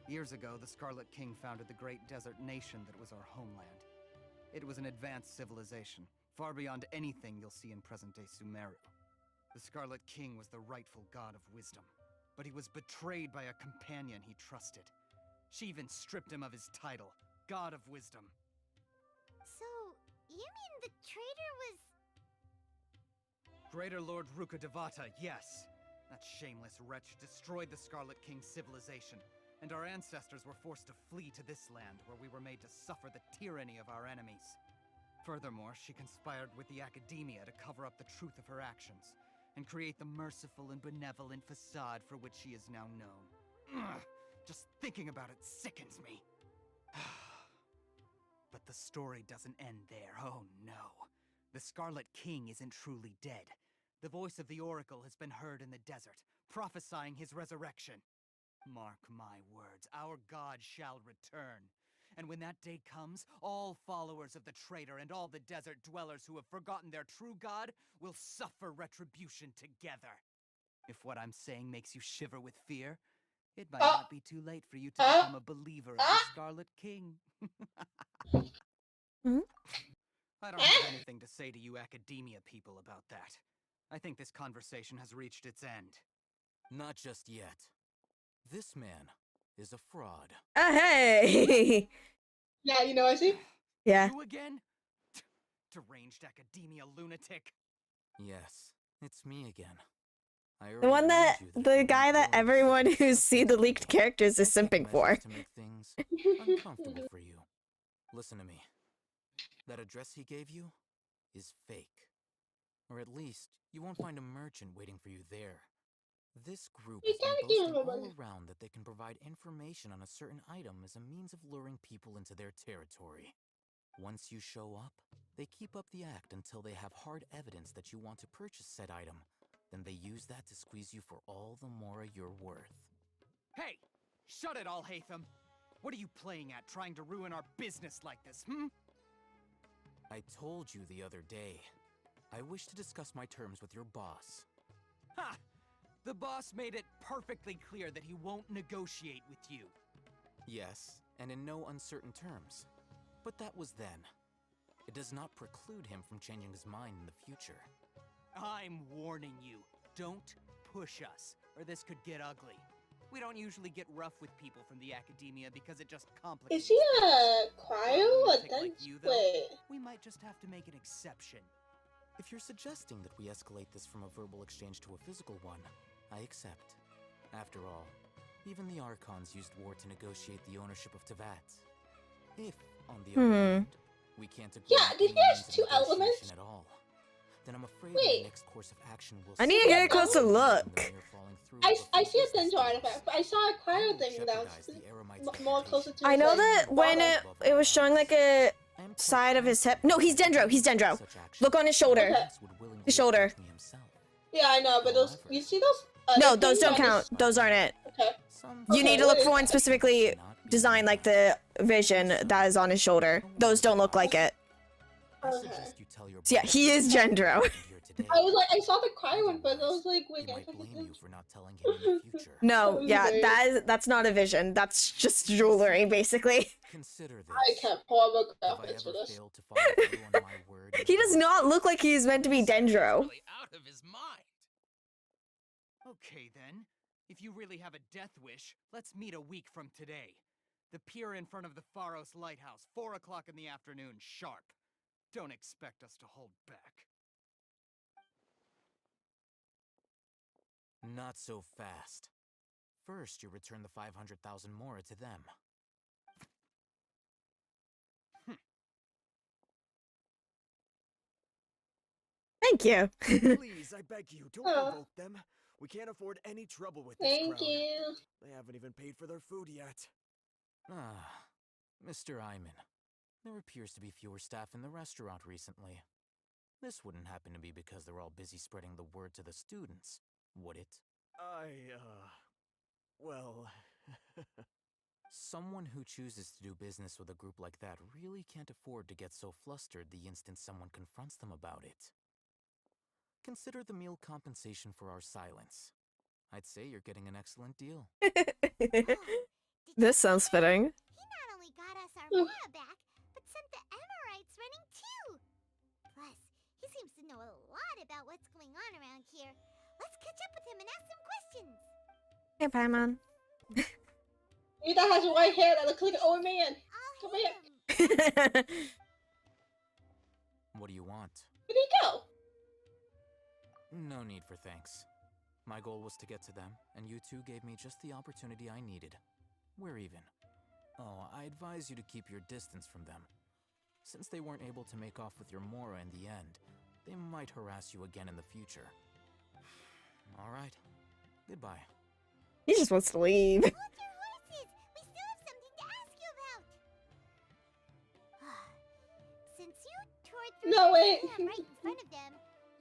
Years ago, the Scarlet King founded the great desert nation that was our homeland. It was an advanced civilization, far beyond anything you'll see in present-day Sumeru. The Scarlet King was the rightful god of wisdom, but he was betrayed by a companion he trusted. She even stripped him of his title, God of Wisdom. So, you mean the traitor was... Greater Lord Ruka Devata, yes. That shameless wretch destroyed the Scarlet King's civilization, and our ancestors were forced to flee to this land where we were made to suffer the tyranny of our enemies. Furthermore, she conspired with the Academia to cover up the truth of her actions, and create the merciful and benevolent facade for which she is now known. Ugh, just thinking about it sickens me. But the story doesn't end there, oh no. The Scarlet King isn't truly dead. The voice of the Oracle has been heard in the desert, prophesying his resurrection. Mark my words, our god shall return. And when that day comes, all followers of the traitor and all the desert dwellers who have forgotten their true god will suffer retribution together. If what I'm saying makes you shiver with fear, it might not be too late for you to become a believer of the Scarlet King. I don't have anything to say to you Academia people about that. I think this conversation has reached its end. Not just yet. This man is a fraud. Hey! Yeah, you know, I see. Yeah. You again? Deranged Academia lunatic. Yes, it's me again. I The one that, the guy that everyone who's seen the leaked characters is simping for. to make things uncomfortable for you. Listen to me. That address he gave you is fake. Or at least, you won't find a merchant waiting for you there. This group has been boasting all around that they can provide information on a certain item as a means of luring people into their territory. Once you show up, they keep up the act until they have hard evidence that you want to purchase said item. Then they use that to squeeze you for all the more you're worth. Hey! Shut it all, Hatham! What are you playing at, trying to ruin our business like this, I told you the other day. I wish to discuss my terms with your boss. Ha! The boss made it perfectly clear that he won't negotiate with you. Yes, and in no uncertain terms. But that was then. It does not preclude him from changing his mind in the future. I'm warning you, don't push us, or this could get ugly. We don't usually get rough with people from the Academia because it just complicates. Is he a cryo? Wait. We might just have to make an exception. If you're suggesting that we escalate this from a verbal exchange to a physical one, I accept. After all, even the Archons used war to negotiate the ownership of Tevat. If, on the other hand, we can't agree on did he any have means of two elements? negotiation at all, then I'm afraid the next course of action will I need to get a closer look. I see a Dendro artifact, but I saw a cryo thing that was more closer to I know that when it was showing like a side of his hip. No, he's Dendro. He's Dendro. Look on his shoulder. His shoulder. Yeah, I know, but those, you see those? No, those don't count. Those aren't it. Okay. You need to look for one specifically designed like the vision that is on his shoulder. Those don't look like it. Okay. So yeah, he is Dendro. I was like, I saw the cryo one, but I was like, wait, No, yeah, that's not a vision. That's just jewelry, basically. I can't pull up a graphics for this. He does not look like he's meant to be Dendro. Out of his mind. Okay then, if you really have a death wish, let's meet a week from today. The pier in front of the Pharos Lighthouse, 4 o'clock in the afternoon, sharp. Don't expect us to hold back. Not so fast. First, you return the 500,000 mora to them. Thank you. Please, I beg you, don't Oh. provoke them. We can't afford any trouble with this Thank crowd. you. They haven't even paid for their food yet. Ah, Mr. Iman. There appears to be fewer staff in the restaurant recently. This wouldn't happen to be because they're all busy spreading the word to the students, would it? Well... Someone who chooses to do business with a group like that really can't afford to get so flustered the instant someone confronts them about it. Consider the meal compensation for our silence. I'd say you're getting an excellent deal. This sounds fitting. He not only got us our Mora back, but sent the Emirites running too. Plus, he seems to know a lot about what's going on around here. Let's catch up with him and ask some questions. Hey, Paimon. Rita has white hair that looks like an old man. Come here. What do you want? Where'd he go? No need for thanks. My goal was to get to them, and you two gave me just the opportunity I needed. We're even. Oh, I advise you to keep your distance from them. Since they weren't able to make off with your Mora in the end, they might harass you again in the future. All right. Goodbye. He just wants to leave. Hold your horses! We still have something to ask you about! Since you tore through No, the wait. dam right in front of them,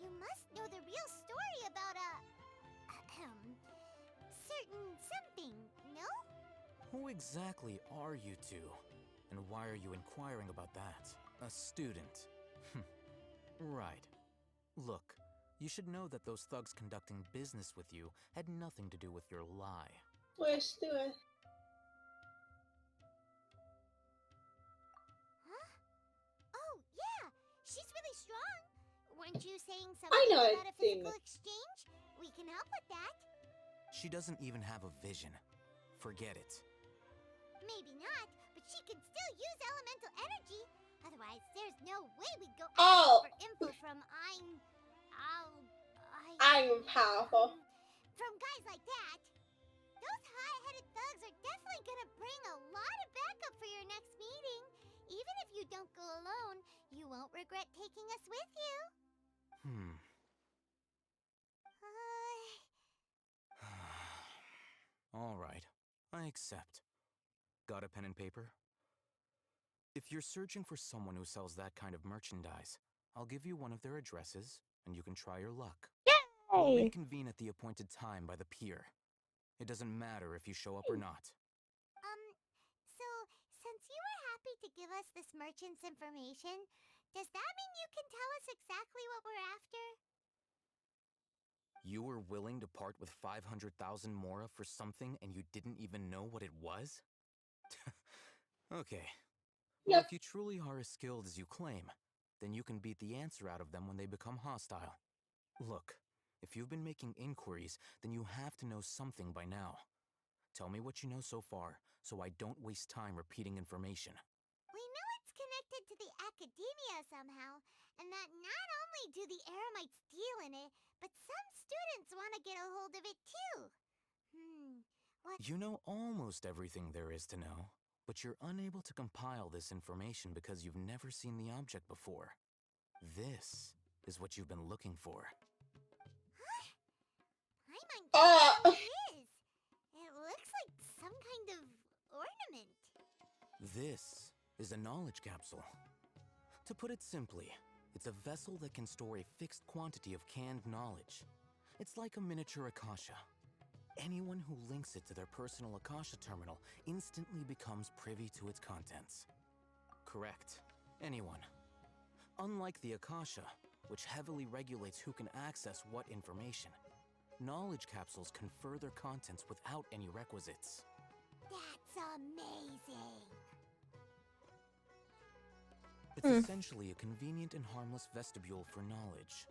you must know the real story about certain something, no? Who exactly are you two? And why are you inquiring about that? A student. Right. Look, you should know that those thugs conducting business with you had nothing to do with your lie. Where's Stuart? Huh? Oh, yeah! She's really strong! Weren't you saying I something know about a I've seen physical it. exchange? We can help with that. She doesn't even have a vision. Forget it. Maybe not, but she can still use elemental energy. Otherwise, there's no way we'd go Oh. asking for info from I'm powerful. from guys like that. Those high-headed thugs are definitely gonna bring a lot of backup for your next meeting. Even if you don't go alone, you won't regret taking us with you. All right. I accept. Got a pen and paper? If you're searching for someone who sells that kind of merchandise, I'll give you one of their addresses, and you can try your luck. We'll Yay! reconvene at the appointed time by the pier. It doesn't matter if you show up or not. So, since you were happy to give us this merchant's information, does that mean you can tell us exactly what we're after? You were willing to part with 500,000 Mora for something and you didn't even know what it was? Okay. Well, Yep. if you truly are as skilled as you claim, then you can beat the answer out of them when they become hostile. Look, if you've been making inquiries, then you have to know something by now. Tell me what you know so far, so I don't waste time repeating information. We know it's connected to the academia somehow, and that not only do the Eremites deal in it, but some students want to get a hold of it too. What? You know almost everything there is to know, but you're unable to compile this information because you've never seen the object before. This is what you've been looking for. What it is. It looks like some kind of ornament. This is a knowledge capsule. To put it simply, it's a vessel that can store a fixed quantity of canned knowledge. It's like a miniature Akasha. Anyone who links it to their personal Akasha terminal instantly becomes privy to its contents. Correct. Anyone. Unlike the Akasha, which heavily regulates who can access what information, knowledge capsules confer their contents without any requisites. That's amazing. It's essentially a convenient and harmless vestibule for knowledge.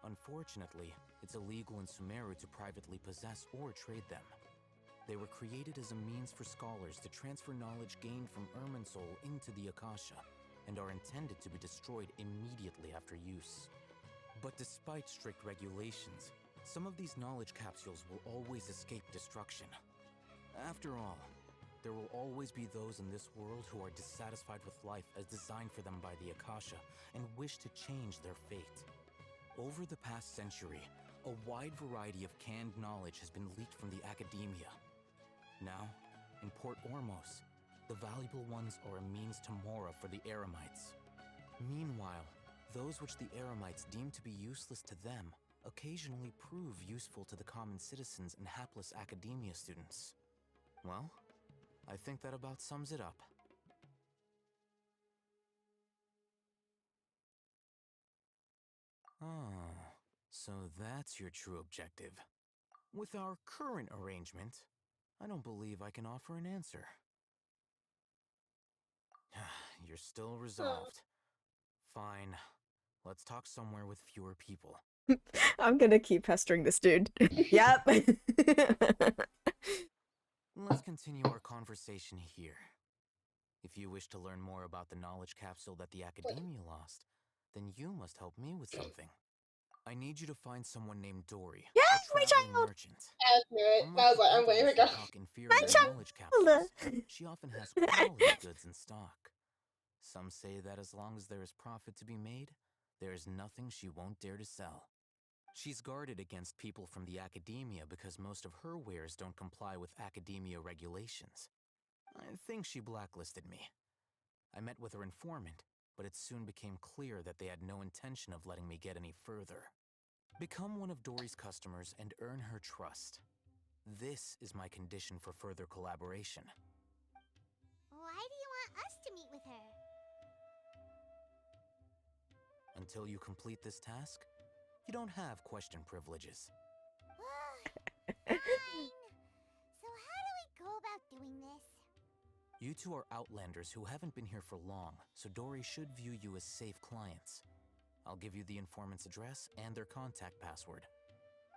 Unfortunately, it's illegal in Sumeru to privately possess or trade them. They were created as a means for scholars to transfer knowledge gained from Irminsul into the Akasha, and are intended to be destroyed immediately after use. But despite strict regulations, some of these knowledge capsules will always escape destruction. After all, there will always be those in this world who are dissatisfied with life as designed for them by the Akasha and wish to change their fate. Over the past century, a wide variety of canned knowledge has been leaked from the academia. Now, in Port Ormos, the valuable ones are a means to Mora for the Eremites. Meanwhile, those which the Eremites deem to be useless to them occasionally prove useful to the common citizens and hapless academia students. Well, I think that about sums it up. Ah, so that's your true objective. With our current arrangement, I don't believe I can offer an answer. You're still resolved. Fine. Let's talk somewhere with fewer people. I'm gonna keep pestering this dude. Yep. Let's continue our conversation here. If you wish to learn more about the knowledge capsule that the Academia lost, then you must help me with something. I need you to find someone named Dory, Yeah, a my traveling child! merchant. I knew it. I was like, I'm waiting for Others who God. talk inferior knowledge capsules, she often has quality goods in stock. Some say that as long as there is profit to be made, there is nothing she won't dare to sell. She's guarded against people from the academia because most of her wares don't comply with academia regulations. I think she blacklisted me. I met with her informant, but it soon became clear that they had no intention of letting me get any further. Become one of Dory's customers and earn her trust. This is my condition for further collaboration. Why do you want us to meet with her? Until you complete this task, you don't have question privileges. Fine. So how do we go about doing this? You two are outlanders who haven't been here for long, so Dory should view you as safe clients. I'll give you the informant's address and their contact password.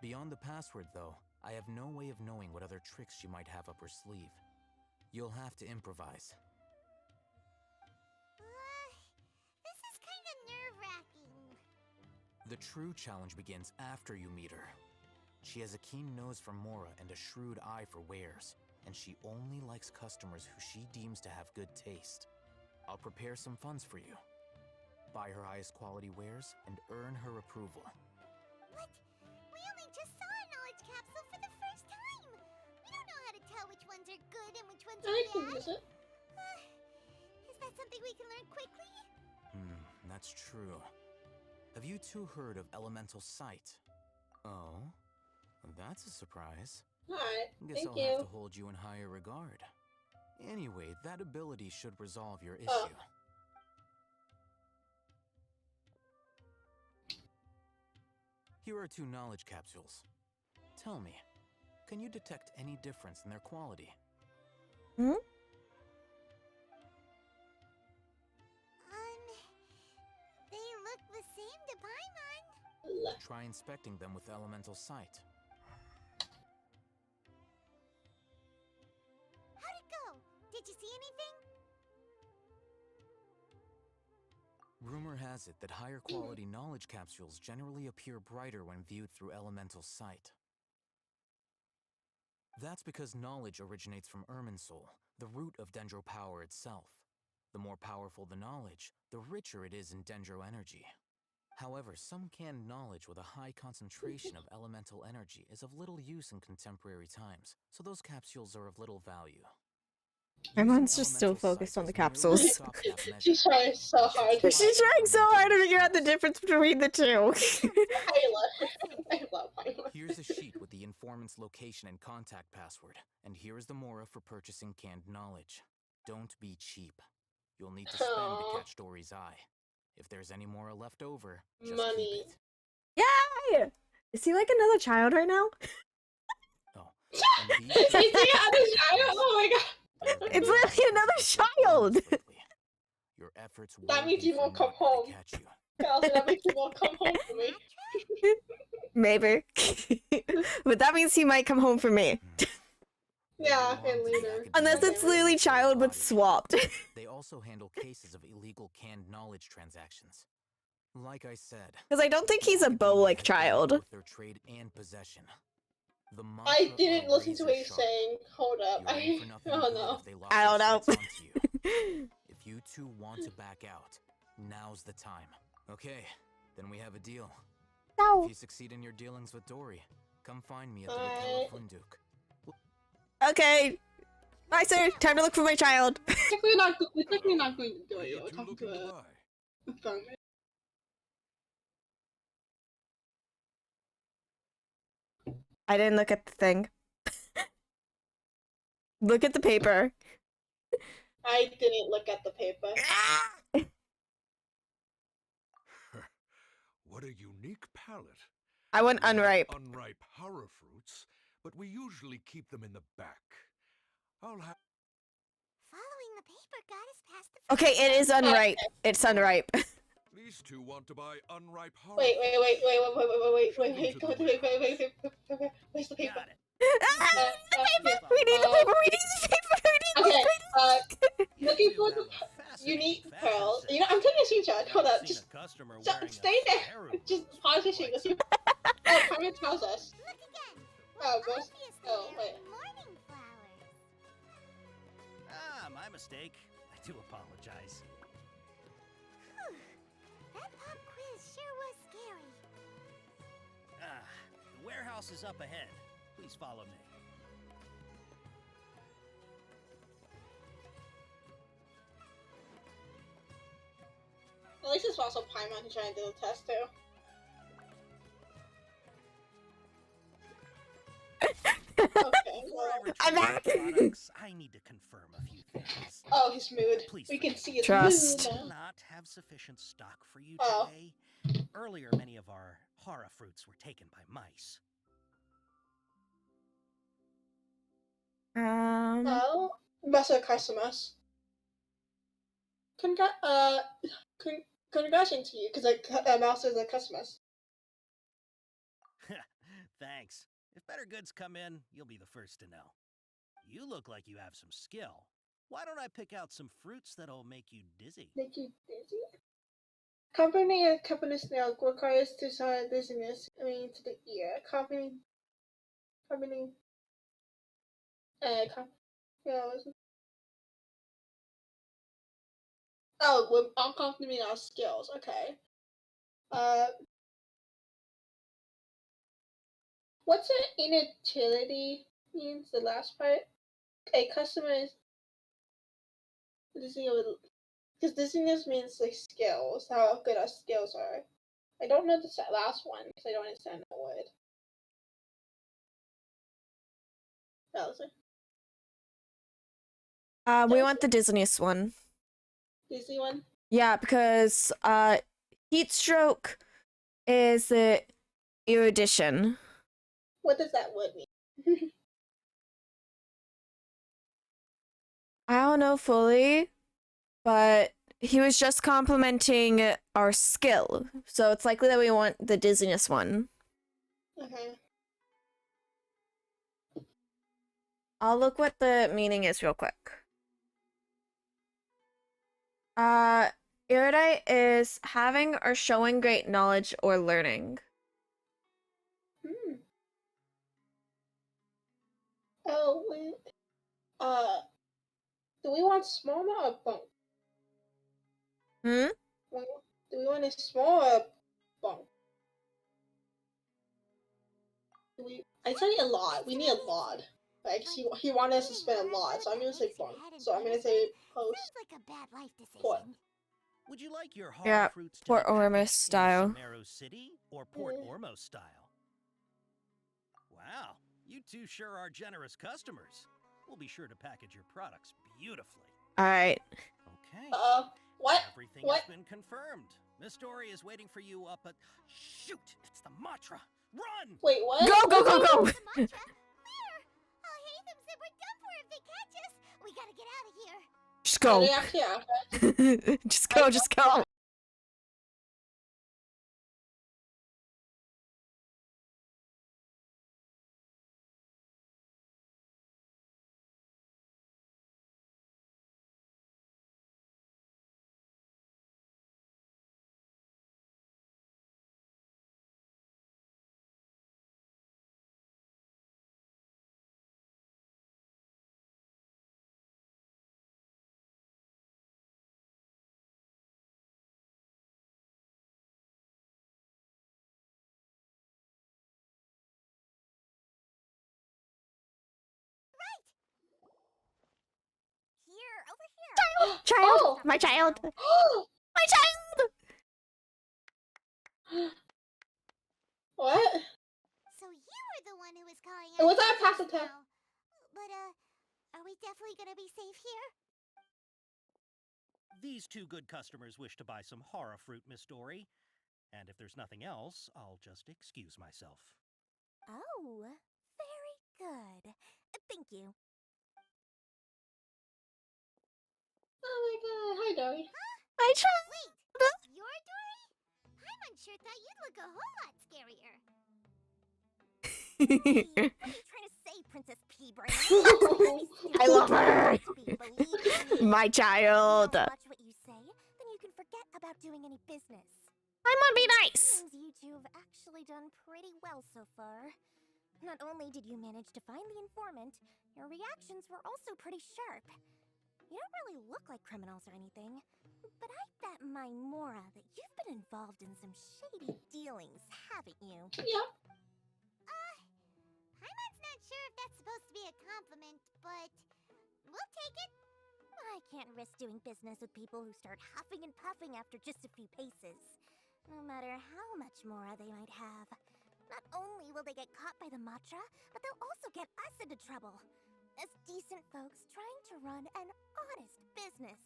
Beyond the password, though, I have no way of knowing what other tricks she might have up her sleeve. You'll have to improvise. This is kind of nerve-wracking. The true challenge begins after you meet her. She has a keen nose for Mora and a shrewd eye for wares, and she only likes customers who she deems to have good taste. I'll prepare some funds for you. Buy her highest quality wares and earn her approval. What? We only just saw a knowledge capsule for the first time. We don't know how to tell which ones are good and which ones are I can bad. use it. Is that something we can learn quickly? That's true. Have you two heard of elemental sight? Oh, that's a surprise. Alright, Guess thank I'll you. have to hold you in higher regard. Anyway, that ability should resolve your issue. Oh. Here are 2 knowledge capsules. Tell me, can you detect any difference in their quality? Hmm? They look the same to Paimon. Try inspecting them with elemental sight. How'd it go? Did you see anything? Rumor has it that higher quality knowledge capsules generally appear brighter when viewed through elemental sight. That's because knowledge originates from Irminsul, the root of Dendro power itself. The more powerful the knowledge, the richer it is in Dendro energy. However, some canned knowledge with a high concentration of elemental energy is of little use in contemporary times, so those capsules are of little value. Everyone's just still focused on the capsules. She's trying so hard. She's trying so hard to figure out the difference between the two. I love Paimon. Here's a sheet with the informant's location and contact password, and here's the Mora for purchasing canned knowledge. Don't be cheap. You'll need to spend to catch Dory's eye. If there's any Mora left over, just Money. keep it. Yay! Is he like another child right now? Is he another child? Oh my god. It's literally another child! Your efforts That means he won't come home. Kelsey, that means he won't come home for me. Maybe. But that means he might come home for me. Yeah, and later. Unless it's literally child but swapped. They also handle cases of illegal canned knowledge transactions. Like I said, Because I don't think he's a bow-like child. with their trade and possession. The I mantra didn't of listen to what razor he's sharp. saying. Hold up. You're in for nothing Oh good no. if they lock I their don't know. sights onto you. If you two want to back out, now's the time. Okay, then we have a deal. No. If you succeed in your dealings with Dory, come find me at the Hotel Funduk. Okay. Bye, sir. Time to look for my child. We're technically not going to do it. We're talking to a phone. I didn't look at the thing. Look at the paper. I didn't look at the paper. What a unique palate. I want We have unripe. Unripe horror fruits, but we usually keep them in the back. I'll have. Following the paper got us past the Okay, it is unripe. It's unripe. These two want to buy unripe horror. Wait. Where's the paper? We need the paper. We need the paper. Okay, looking for the unique pearls. You know, I'm taking a screenshot. Hold up, just stay there. Just pause the screen. Let's see. Oh, Carmen tells us. Oh, wait. morning flowers. my mistake. I do apologize. That pop quiz sure was scary. The warehouse is up ahead. Please follow me. At least it's also Paimon who's trying to do the test too. Okay, well, I'm back. Products, I need to confirm a few things. oh, his mood. Please We can see his Trust. mood do now. not have sufficient stock for you Oh. today. Earlier, many of our hara fruits were taken by mice. Oh, best of customers. Congratulations to you, because mouse is a customers. Thanks. If better goods come in, you'll be the first to know. You look like you have some skill. Why don't I pick out some fruits that'll make you dizzy? Make you dizzy? Company snail requires to sign dizziness to the ear. Oh, with accompanying our skills. Okay. What's an inutility means? The last part. A customer is dizzy with because dizziness means like skills. How good our skills are. I don't know the last one because I don't understand that word. We want the Disneyest one. Dizzy one? Yeah, because heat stroke is the erudition. What does that word mean? I don't know fully, but he was just complimenting our skill, so it's likely that we want the dizziness one. Okay. I'll look what the meaning is real quick. Erudite is having or showing great knowledge or learning. Oh, do we want small or bunk? Hmm? Do we want a small or bunk? I say a lot. We need a lot. Like he wanted us to spend a lot, so I'm gonna say bunk. So I'm gonna say post. Sounds like a bad life decision. Port. Would you like your hara Yeah, fruits to Port be Ormus packaged style. in Sumeru City or Port Ormos style? Wow, you two sure are generous customers. We'll be sure to package your products beautifully. All right. Okay. What? Everything What? has been confirmed. Miss Dory is waiting for you up at... Shoot! It's the Matra! Run! Wait, what? Go, go, go, go! Where? I'll hate them so we're done for if they catch us. We gotta get out of here. Just go. They actually are. Just go, just go. Here, over here. Child, Oh! my child. My child. What? So you were the one who was calling It was us our just pacitor. now. But are we definitely gonna be safe here? These two good customers wish to buy some hara fruit, Miss Dory. And if there's nothing else, I'll just excuse myself. Oh, very good. Thank you. Oh my god! Hi, Dory. My child. Wait, you're Dory? I'm unsure thought you'd look a whole lot scarier. What are you trying to say, Princess P-Brain? I love her. My child. If you don't watch what you say, then you can forget about doing any business. I'm gonna be It nice. seems you two have actually done pretty well so far. Not only did you manage to find the informant, your reactions were also pretty sharp. You don't really look like criminals or anything, but I bet my Mora that you've been involved in some shady dealings, haven't you? Yeah. Paimon's not sure if that's supposed to be a compliment, but we'll take it. I can't risk doing business with people who start huffing and puffing after just a few paces, no matter how much Mora they might have. Not only will they get caught by the Matra, but they'll also get us into trouble. As decent folks trying to run an honest business.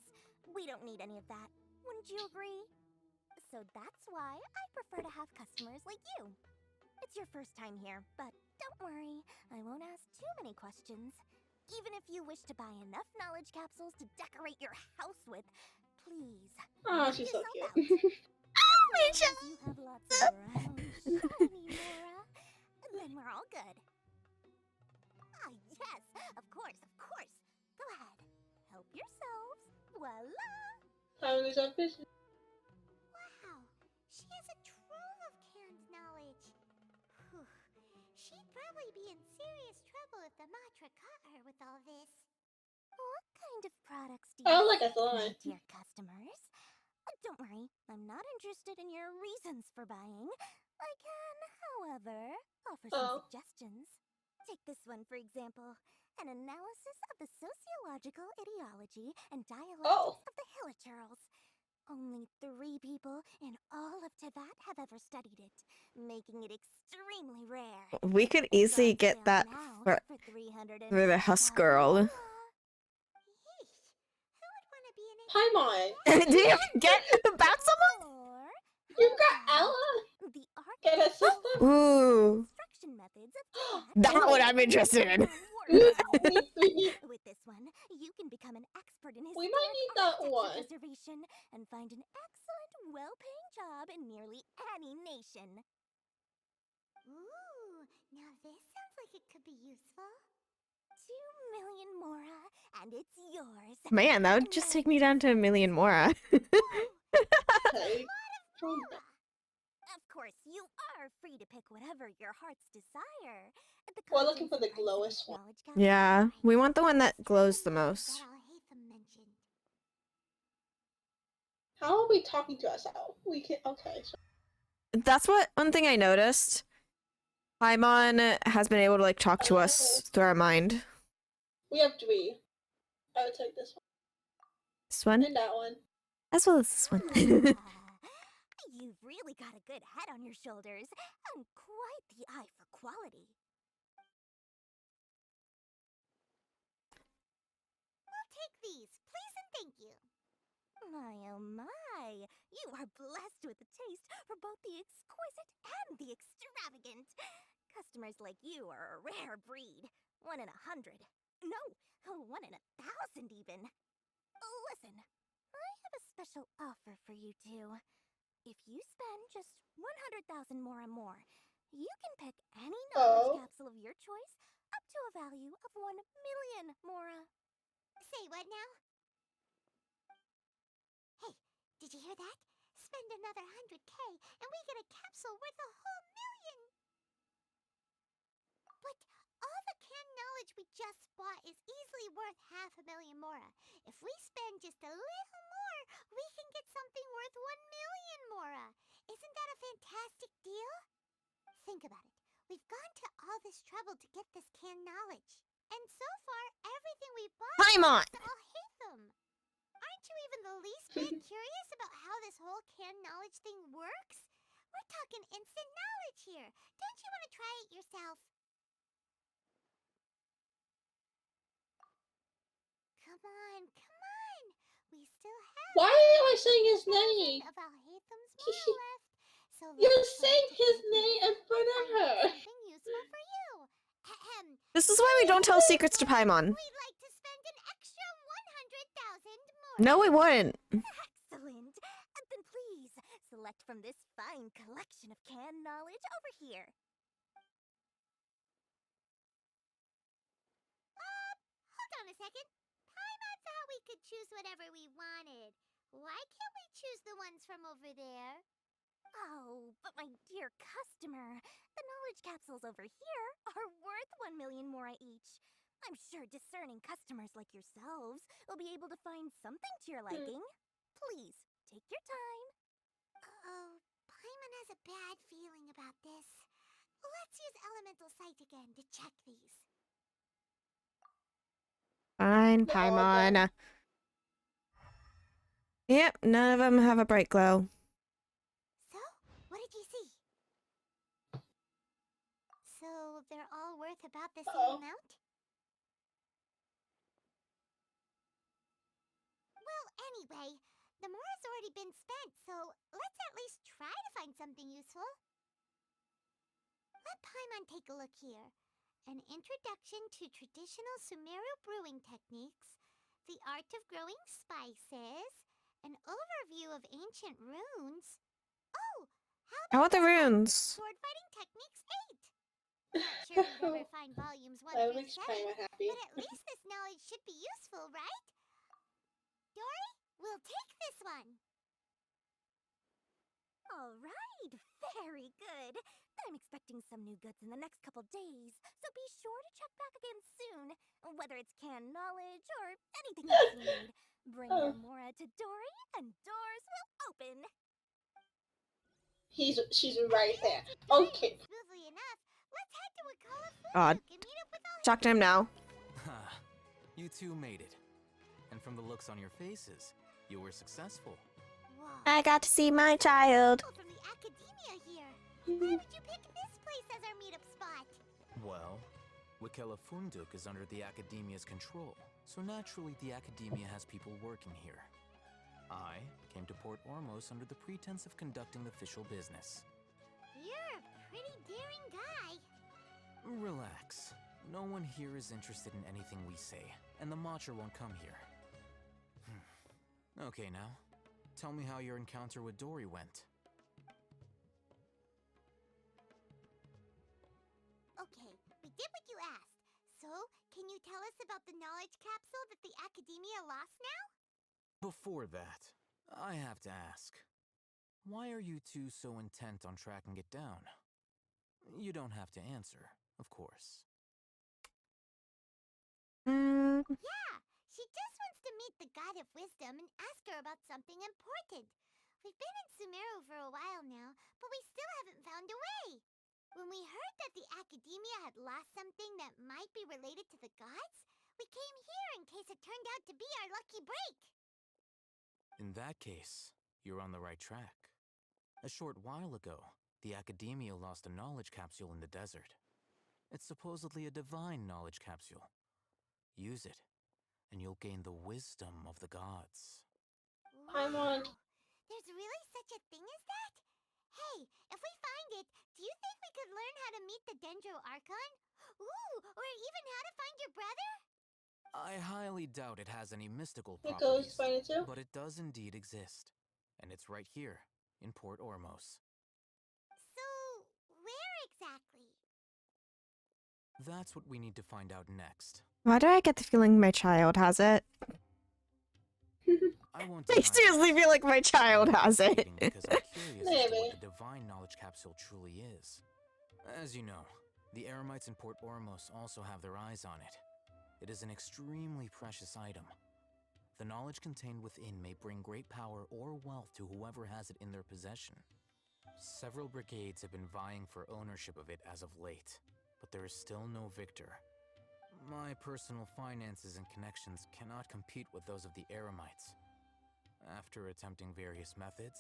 We don't need any of that. Wouldn't you agree? So that's why I prefer to have customers like you. It's your first time here, but don't worry, I won't ask too many questions. Even if you wish to buy enough knowledge capsules to decorate your house with, please. Oh, knock she's so yourself cute. out. As long as you have lots of your own shiny Mora, then we're all good. Ah, yes, of course, of course. Go ahead. Help yourselves. Voila! Time is up, business. Wow, she has a trove of canned knowledge. Whew. She'd probably be in serious trouble if the Matra caught her with all this. What kind of products do you Oh, like I sell, thought. my dear customers? Don't worry, I'm not interested in your reasons for buying. I can, however, offer some suggestions. Take this one, for example. An analysis of the sociological ideology and dialectics of the Hilichurls. Only 3 people in all of Teyvat have ever studied it, making it extremely rare. We could easily get that for the Husk Girl. Paimon. Do you get about someone? You got Ella. Get a sister. Ooh. That one I'm interested in. With this one, you can become an expert in We might need that one. preservation and find an excellent, well-paying job in nearly any nation. Ooh, now this sounds like it could be useful. 2 million Mora, and it's yours. Man, that would just take me down to 1 million more. Okay. Of course, you are free to pick whatever your heart's desire. We're looking for the glowest one. Yeah, we want the one that glows the most. How are we talking to ourselves? We can. Okay. So. That's one thing I noticed. Paimon has been able to like talk to us through our mind. We have 3. I would take this one. This one? And that one. As well as this one. You've really got a good head on your shoulders, and quite the eye for quality. We'll take these, please and thank you. My oh my, you are blessed with a taste for both the exquisite and the extravagant. Customers like you are a rare breed. 1 in 100. No, 1 in 1,000 even. Listen, I have a special offer for you two. If you spend just 100,000 more, you can pick any knowledge capsule of your choice up to a value of 1 million Mora. Say what now? Hey, did you hear that? Spend another 100K and we get a capsule worth a whole million! But all the canned knowledge we just bought is easily worth 500,000 Mora. If we spend just a little more, we can get something worth 1 million Mora. Isn't that a fantastic deal? Think about it. We've gone to all this trouble to get this canned knowledge. And so far, everything we bought Paimon! all hate them. Aren't you even the least bit curious about how this whole canned knowledge thing works? We're talking instant knowledge here. Don't you want to try it yourself? Come on, come on. We still have Why are you saying his name? of Al-Haytham's Mora left. So You're saying his name in front of her. Something useful for you. This is why we don't tell secrets to Paimon. We'd like to spend an extra 100,000 more. No, we wouldn't. Excellent. Then please select from this fine collection of canned knowledge over here. Hold on a second. Paimon thought we could choose whatever we wanted. Why can't we choose the ones from over there? Oh, but my dear customer, the knowledge capsules over here are worth 1 million Mora each. I'm sure discerning customers like yourselves will be able to find something to your liking. Please, take your time. Uh-oh, Paimon has a bad feeling about this. Let's use Elemental Sight again to check these. Fine, Paimon. Yep, none of them have a bright glow. So, what did you see? So, they're all worth about the same amount? Well, anyway, the more has already been spent, so let's at least try to find something useful. Let Paimon take a look here. An introduction to traditional Sumeru brewing techniques, the art of growing spices, an overview of ancient runes. Oh, How about the runes? sword fighting techniques 8. Not sure you'd ever find volumes 1 That through makes 7, Paimon happy. but at least this knowledge should be useful, right? Dory, we'll take this one. All right, very good. I'm expecting some new goods in the next couple days, so be sure to check back again soon, whether it's canned knowledge or anything else you need. Bring your Mora to Dory, and doors will open. She's right there. Okay. Smoothly enough, let's head to Wakala God. and meet up with all. Talk to him now. Ha! You two made it. And from the looks on your faces, you were successful. I got to see my child. From the academia here. Why would you pick this place as our meetup spot? Well, Wakela Funduk is under the Academia's control, so naturally the Academia has people working here. I came to Port Ormos under the pretense of conducting official business. You're a pretty daring guy. Relax. No one here is interested in anything we say, and the Matcher won't come here. Okay, now, tell me how your encounter with Dory went. Okay, we did what you asked. So, can you tell us about the knowledge capsule that the Academia lost now? Before that, I have to ask, why are you two so intent on tracking it down? You don't have to answer, of course. Yeah, she just wants to meet the God of Wisdom and ask her about something important. We've been in Sumeru for a while now, but we still haven't found a way. When we heard that the Academia had lost something that might be related to the gods, we came here in case it turned out to be our lucky break. In that case, you're on the right track. A short while ago, the Academia lost a knowledge capsule in the desert. It's supposedly a divine knowledge capsule. Use it, and you'll gain the wisdom of the gods. Paimon. There's really such a thing as that? Hey, if we find it, do you think we could learn how to meet the Dendro Archon? Ooh, or even how to find your brother? I highly doubt it has any mystical It properties, goes find it too? but it does indeed exist. And it's right here, in Port Ormos. So, where exactly? That's what we need to find out next. Why do I get the feeling my child has it? I won't I seriously feel like my child has it. because I'm curious as to what the divine knowledge capsule truly is. As you know, the Eremites in Port Ormos also have their eyes on it. It is an extremely precious item. The knowledge contained within may bring great power or wealth to whoever has it in their possession. Several brigades have been vying for ownership of it as of late, but there is still no victor. My personal finances and connections cannot compete with those of the Eremites. After attempting various methods,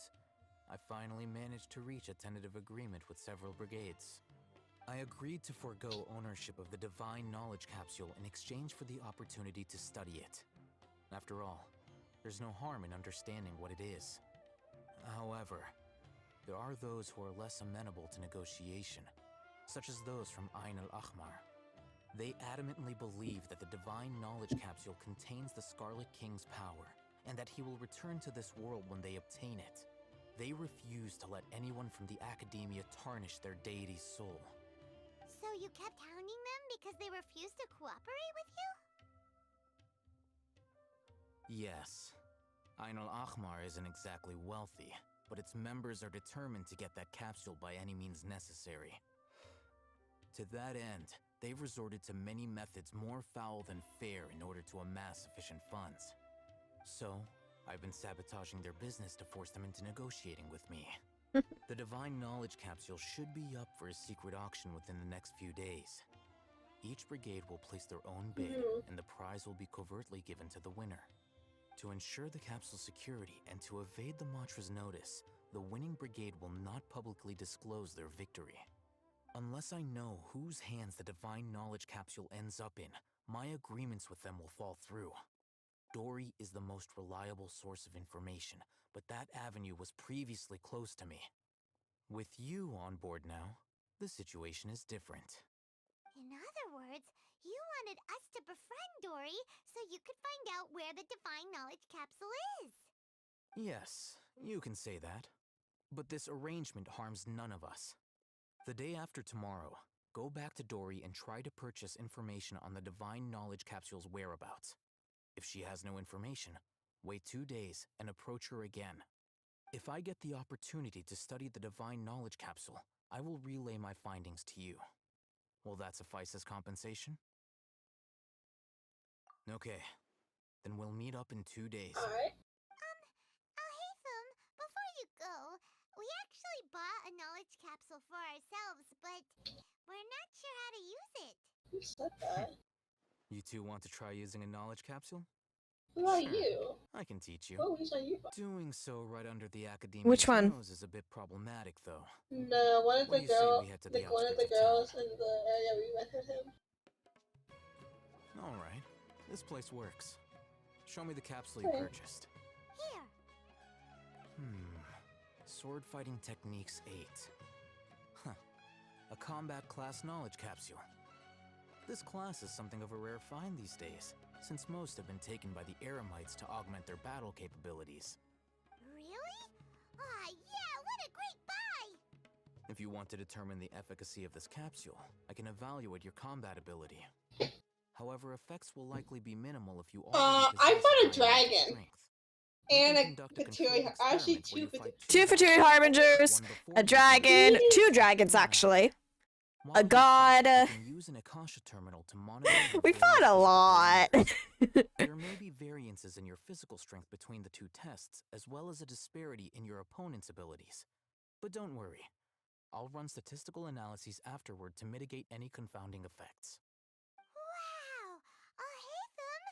I finally managed to reach a tentative agreement with several brigades. I agreed to forego ownership of the divine knowledge capsule in exchange for the opportunity to study it. After all, there's no harm in understanding what it is. However, there are those who are less amenable to negotiation, such as those from Ain al-Ahmar. They adamantly believe that the divine knowledge capsule contains the Scarlet King's power, and that he will return to this world when they obtain it. They refuse to let anyone from the Academia tarnish their deity's soul. So you kept hounding them because they refused to cooperate with you? Yes. Ain al-Ahmar isn't exactly wealthy, but its members are determined to get that capsule by any means necessary. To that end, they've resorted to many methods more foul than fair in order to amass sufficient funds. So, I've been sabotaging their business to force them into negotiating with me. The Divine Knowledge Capsule should be up for a secret auction within the next few days. Each brigade will place their own bid, and the prize will be covertly given to the winner. To ensure the capsule's security and to evade the Matra's notice, the winning brigade will not publicly disclose their victory. Unless I know whose hands the Divine Knowledge Capsule ends up in, my agreements with them will fall through. Dory is the most reliable source of information, but that avenue was previously closed to me. With you on board now, the situation is different. In other words, you wanted us to befriend Dory so you could find out where the Divine Knowledge Capsule is. Yes, you can say that. But this arrangement harms none of us. The day after tomorrow, go back to Dory and try to purchase information on the Divine Knowledge Capsule's whereabouts. If she has no information, wait 2 days and approach her again. If I get the opportunity to study the Divine Knowledge Capsule, I will relay my findings to you. Will that suffice as compensation? Okay, then we'll meet up in 2 days. Alright. Alhaitham, before you go, we actually bought a knowledge capsule for ourselves, but we're not sure how to use it. Who said that? You two want to try using a knowledge capsule? Who are Sure, you? I can teach you. Oh, which are you? Doing so right under the Academia's Which one? nose is a bit problematic, though. No, one of What the do you say girls, we head to like the one of the outskirts of town? girls in the area we met with him. All right, this place works. Show me the capsule you Okay. purchased. Here. Sword Fighting Techniques 8. Huh. A combat class knowledge capsule. This class is something of a rare find these days, since most have been taken by the Eremites to augment their battle capabilities. Really? Aw, yeah, what a great buy! If you want to determine the efficacy of this capsule, I can evaluate your combat ability. However, effects will likely be minimal if you already I possess fought a high dragon. strength. And a Conduct a Fatui, controlled actually experiment where you fight Two Fatui Harbingers, a dragon, 2 dragons actually, a god. You can use an Akasha terminal to monitor your We fought various a lot. There may be variances in your physical strength between the two tests, as well as a disparity in your opponent's abilities. But don't worry, I'll run statistical analyses afterward to mitigate any confounding effects. Wow! Alhaitham!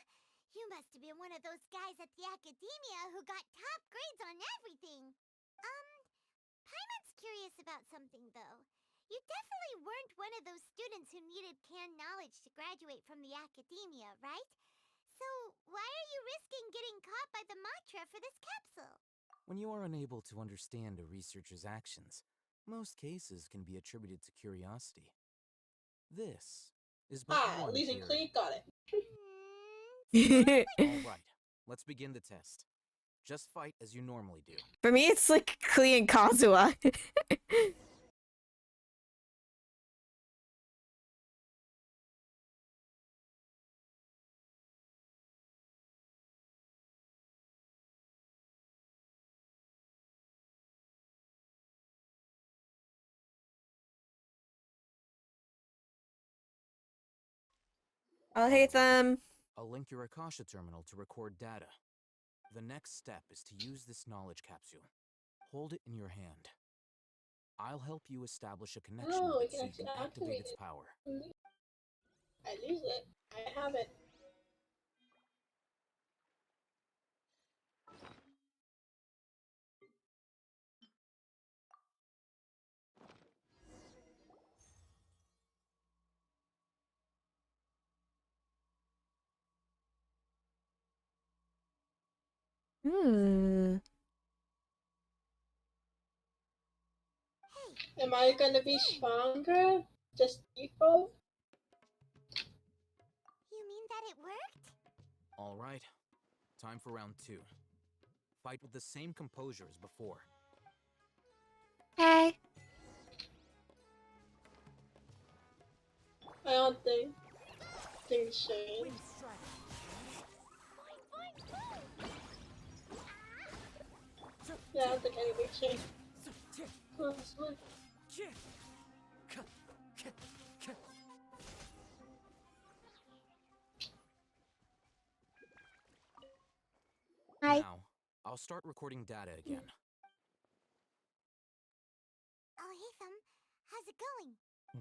You must have been one of those guys at the Academia who got top grades on everything. Paimon's curious about something, though. You definitely weren't one of those students who needed canned knowledge to graduate from the Academia, right? So, why are you risking getting caught by the Matra for this capsule? When you are unable to understand a researcher's actions, most cases can be attributed to curiosity. This is but one Legion theory. Clean got it. All right, let's begin the test. Just fight as you normally do. For me, it's like Klee and Kazuha. I'll hate them. I'll link your Akasha terminal to record data. The next step is to use this knowledge capsule. Hold it in your hand. I'll help you establish a connection Oh, with we it so can you can actually activate activate its it. power. I lose it. I have it. Am I gonna be stronger? Just default? You mean that it worked? All right, time for round 2. Fight with the same composure as before. Hey. I don't think things change. Yeah, I don't think anything changed. Oh, this one. Hi. Now, I'll start recording data again. Oh, hey, Thumb. How's it going?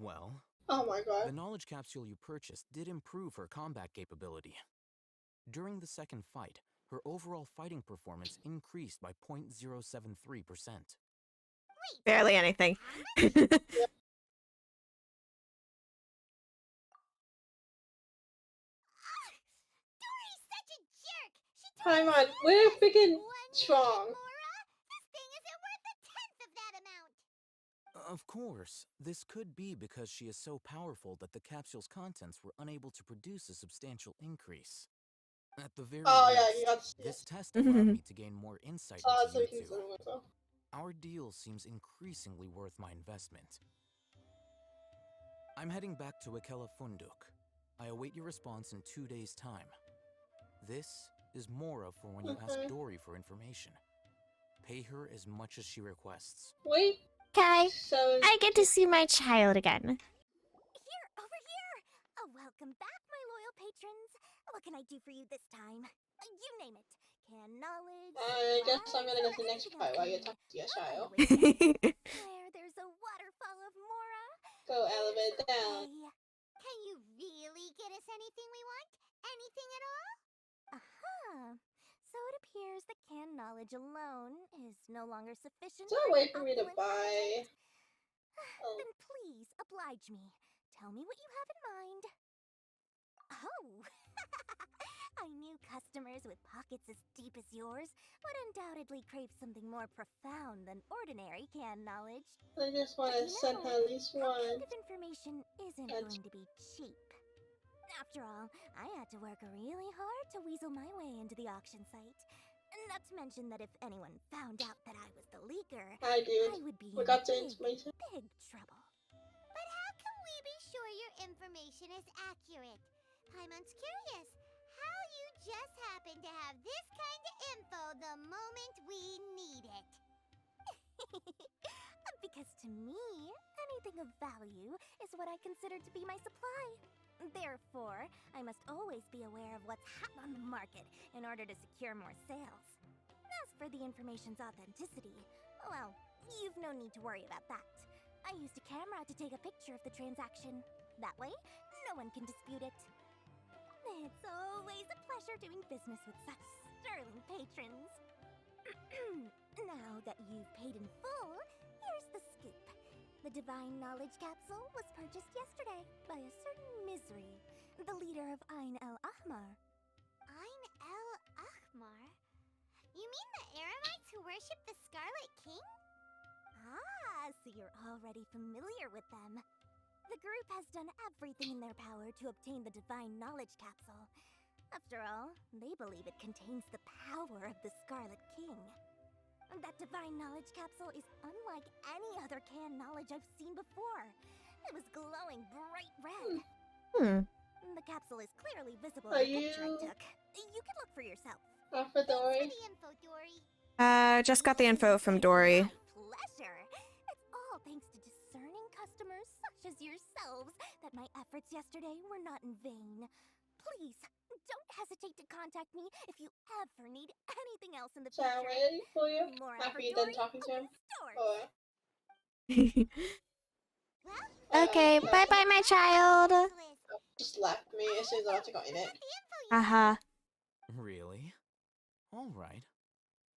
Well, Oh my god. the knowledge capsule you purchased did improve her combat capability. During the second fight, her overall fighting performance increased by 0.073%. Barely anything. Dory's such a jerk! She Time on. We're freaking strong. This thing isn't worth a tenth of that amount! Of course, this could be because she is so powerful that the capsule's contents were unable to produce a substantial increase. At the very Oh yeah, least, you got to see it. this test allowed me to gain more insight Saw it into so you you can two. zoom in, so. Our deal seems increasingly worth my investment. I'm heading back to Akela Funduk. I await your response in 2 days' time. This is Mora for when you ask Okay. Dory for information. Pay her as much as she requests. Wait. Okay. So I get to see my child again. Here, over here! Oh, welcome back, my loyal patrons. What can I do for you this time? You name it. Can knowledge, I guess I'm gonna supplies, go to the next anything part else while you you need. talk to your I'll child. Where there's a waterfall of Mora. Go elevate down. Can you really get us anything we want? Anything at all? Uh-huh. So it appears that canned knowledge alone is no longer sufficient Is there a for way your for me to opulent buy? Oh. Then please oblige me. Tell me what you have in mind. Oh! I knew customers with pockets as deep as yours would undoubtedly crave something more profound than ordinary canned knowledge. I just want to send her at least That one. kind of information isn't going to be cheap. After all, I had to work really hard to weasel my way into the auction site. Not to mention that if anyone found out that I was the leaker, Hi, dude. I would be We in got the big, information. big trouble. But how can we be sure your information is accurate? Paimon's curious how you just happen to have this kind of info the moment we need it. Because to me, anything of value is what I consider to be my supply. Therefore, I must always be aware of what's hot on the market in order to secure more sales. As for the information's authenticity, well, you've no need to worry about that. I used a camera to take a picture of the transaction. That way, no one can dispute it. It's always a pleasure doing business with such sterling patrons. Now that you've paid in full, here's the scoop. The Divine Knowledge Capsule was purchased yesterday by a certain Misery, the leader of Ain el Ahmar. Ain el Ahmar? You mean the Aramites who worship the Scarlet King? Ah, so you're already familiar with them. The group has done everything in their power to obtain the Divine Knowledge Capsule. After all, they believe it contains the power of the Scarlet King. That Divine Knowledge Capsule is unlike any other canned knowledge I've seen before. It was glowing bright red. The capsule is clearly visible in the picture I took. You can look for yourself. For Dory. The info, Dory. Just got the info from Dory. Pleasure. It's all thanks to discerning customers such as yourselves that my efforts yesterday were not in vain. Please, don't hesitate to contact me if you ever need anything else in the future. Shall I wait for you? More After you're done talking to him? Or... Okay, bye bye, my child. Just left me as soon as I went to go in it. Haha. Really? All right.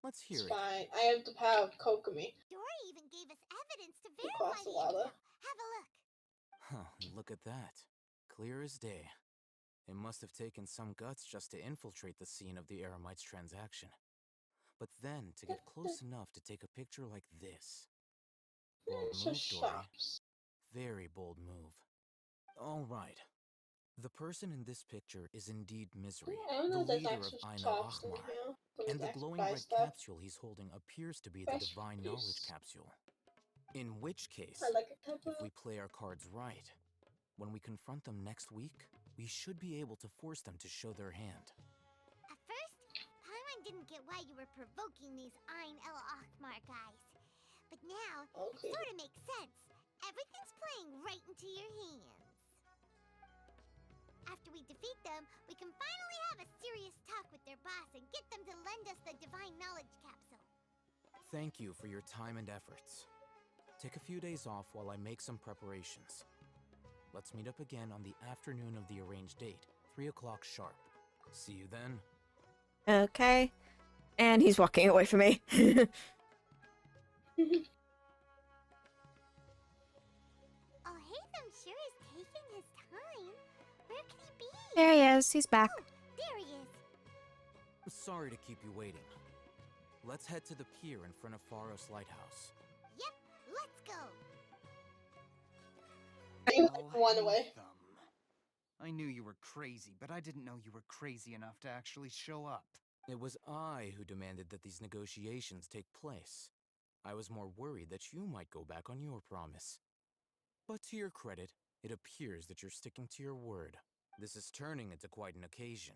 Let's hear It's it. fine. I have the power of Kokomi. Dory even gave us evidence to You verify crossed the the water. info. Have a look. Huh, look at that. Clear as day. It must have taken some guts just to infiltrate the scene of the Eremites transaction. But then to get close enough to take a picture like this. Bold So move, Dory. shops. Very bold move. All right. The person in this picture is indeed Misery, I don't know the if there's leader of actual Ain shops in al-Ahmar. here. But And we the can glowing buy red stuff. capsule he's holding appears to be the Fresh Divine piece. Knowledge Capsule. In which case, I like a type if of... we play our cards right, when we confront them next week, we should be able to force them to show their hand. At first, Paimon didn't get why you were provoking these Ain el Ahmar guys. But now, it sort of makes sense. Everything's playing right into your hands. After we defeat them, we can finally have a serious talk with their boss and get them to let lend us the divine knowledge capsule. Thank you for your time and efforts. Take a few days off while I make some preparations. Let's meet up again on the afternoon of the arranged date, 3 o'clock sharp. See you then. Okay. And he's walking away from me. Oh, Hatham sure is taking his time. Where could he be? There he is. He's back. Oh, there he is. Sorry to keep you waiting. Let's head to the pier in front of Pharos Lighthouse. Yep, let's go. One away. I knew you were crazy, but I didn't know you were crazy enough to actually show up. It was I who demanded that these negotiations take place. I was more worried that you might go back on your promise. But to your credit, it appears that you're sticking to your word. This is turning into quite an occasion.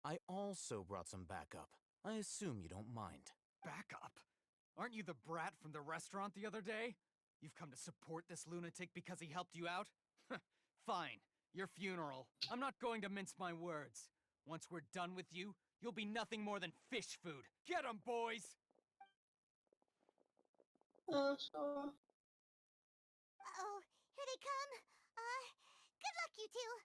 I also brought some backup. I assume you don't mind. Backup? Aren't you the brat from the restaurant the other day? You've come to support this lunatic because he helped you out? Fine. Your funeral. I'm not going to mince my words. Once we're done with you, you'll be nothing more than fish food. Get 'em, boys! Sure. Uh-oh, here they come. Good luck, you two.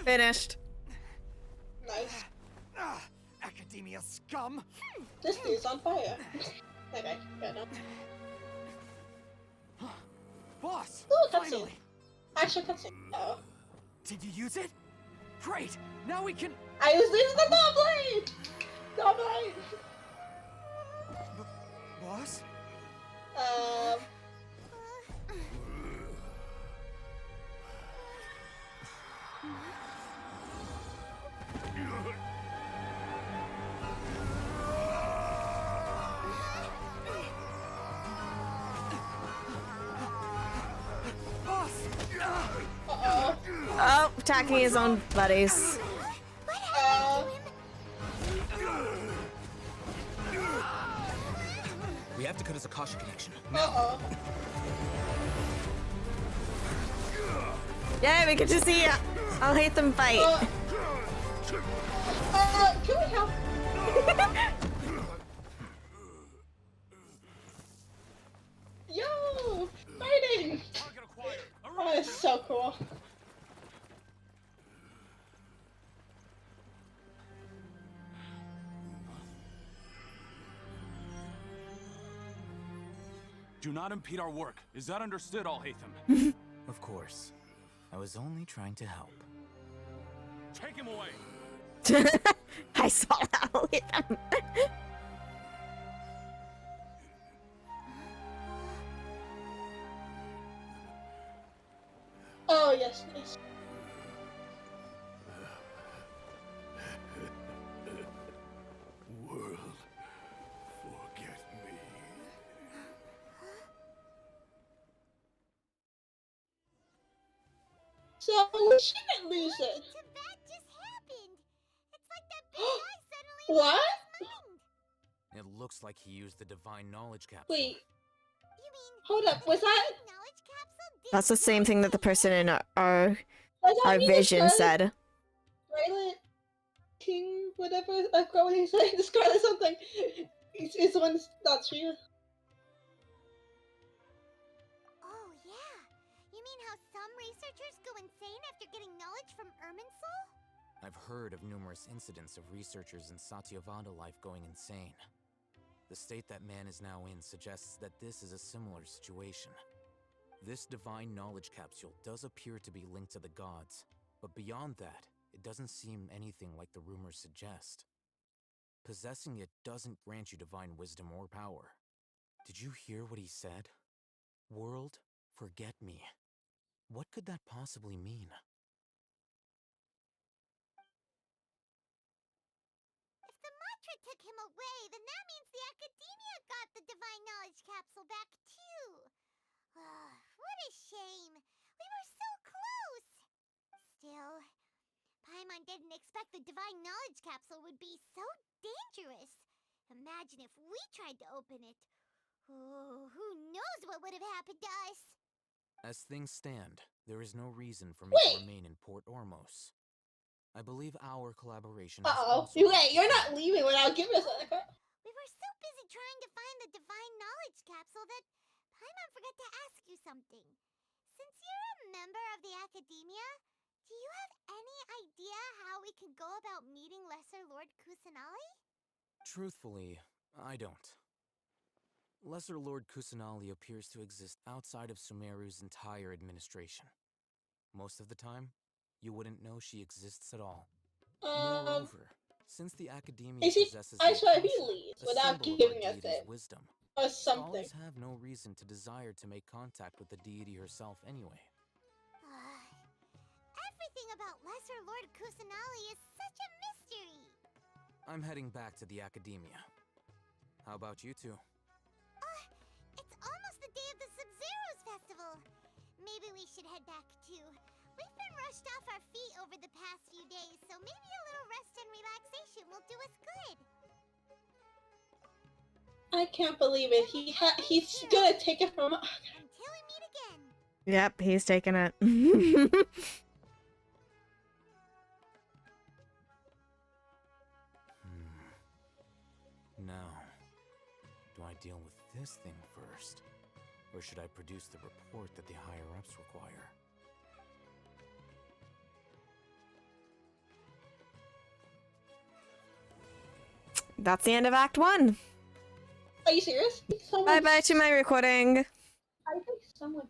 Finished. Nice. Academia scum! This dude's on fire. Okay, fair enough. Boss! Ooh, cutscene. Finally! Actual cutscene. Oh. Did you use it? Great! Now we can... I was using the blade! Blade! Boss? Oh, attacking his own buddies. We have to cut his Akasha connection. Yeah, we get to see I'll hate them fight. Can we help? Yo! Fighting! Oh, it's so cool. Do not impede our work. Is that understood, Al-Hatham? Of course. I was only trying to help. Take him away! I saw that. I'll hit them. Oh, yes, nice. World, forget me. So, we shouldn't lose it. That just happened. It's like that big guy suddenly What? lost his mind. It looks like he used the divine knowledge capsule. Wait. Hold up, was that? That's the same thing that the person in our Was that me, the vision Scarlet- said. Scarlet King, whatever, I forgot what he said. The Scarlet something. It's the one that's you. Oh, yeah. You mean how some researchers go insane after getting knowledge from Irminsul? I've heard of numerous incidents of researchers in Satyavada life going insane. The state that man is now in suggests that this is a similar situation. This divine knowledge capsule does appear to be linked to the gods, but beyond that, it doesn't seem anything like the rumors suggest. Possessing it doesn't grant you divine wisdom or power. Did you hear what he said? World, forget me. What could that possibly mean? If the mantra took him away, then that means the Academia got the divine knowledge capsule back too. What a shame. didn't expect the Divine Knowledge Capsule would be so dangerous. Imagine if we tried to open it. Oh, who knows what would have happened to us? As things stand, there is no reason for me Wait. to remain in Port Ormos. I believe our collaboration has Uh-oh. also Wait, you're not leaving without giving us a... We were so busy trying to find the Divine Knowledge Capsule that Paimon forgot to ask you something. Since you're a member of the Academia, do you have any idea how we can go about meeting Lesser Lord Kusanali? Truthfully, I don't. Lesser Lord Kusanali appears to exist outside of Sumeru's entire administration. Most of the time, you wouldn't know she exists at all. Moreover, since the Academia possesses I the swear he Akasha, leaves a without symbol of giving our us deity's it. wisdom, Or something. scholars have no reason to desire to make contact with the deity herself anyway. Everything about Lesser Lord Kusanali is such a mystery. I'm heading back to the Academia. How about you two? It's almost the day of the Sub-Zero's festival. Maybe we should head back too. We've been rushed off our feet over the past few days, so maybe a little rest and relaxation will do us good. I can't believe it. He's gonna take it from... Until we meet again. Yep, he's taking it. Now, do I deal with this thing first? Or should I produce the report that the higher-ups require? That's the end of Act 1. Are you serious? Bye-bye to my recording. I think someone...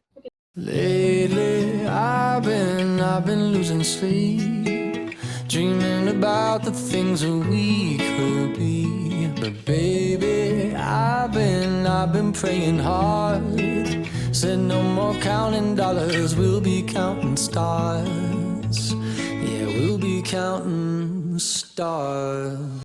Lately, I've been losing sleep, dreaming about the things that we could be. But baby, I've been praying hard. Said no more counting dollars, we'll be counting stars. Yeah, we'll be counting stars.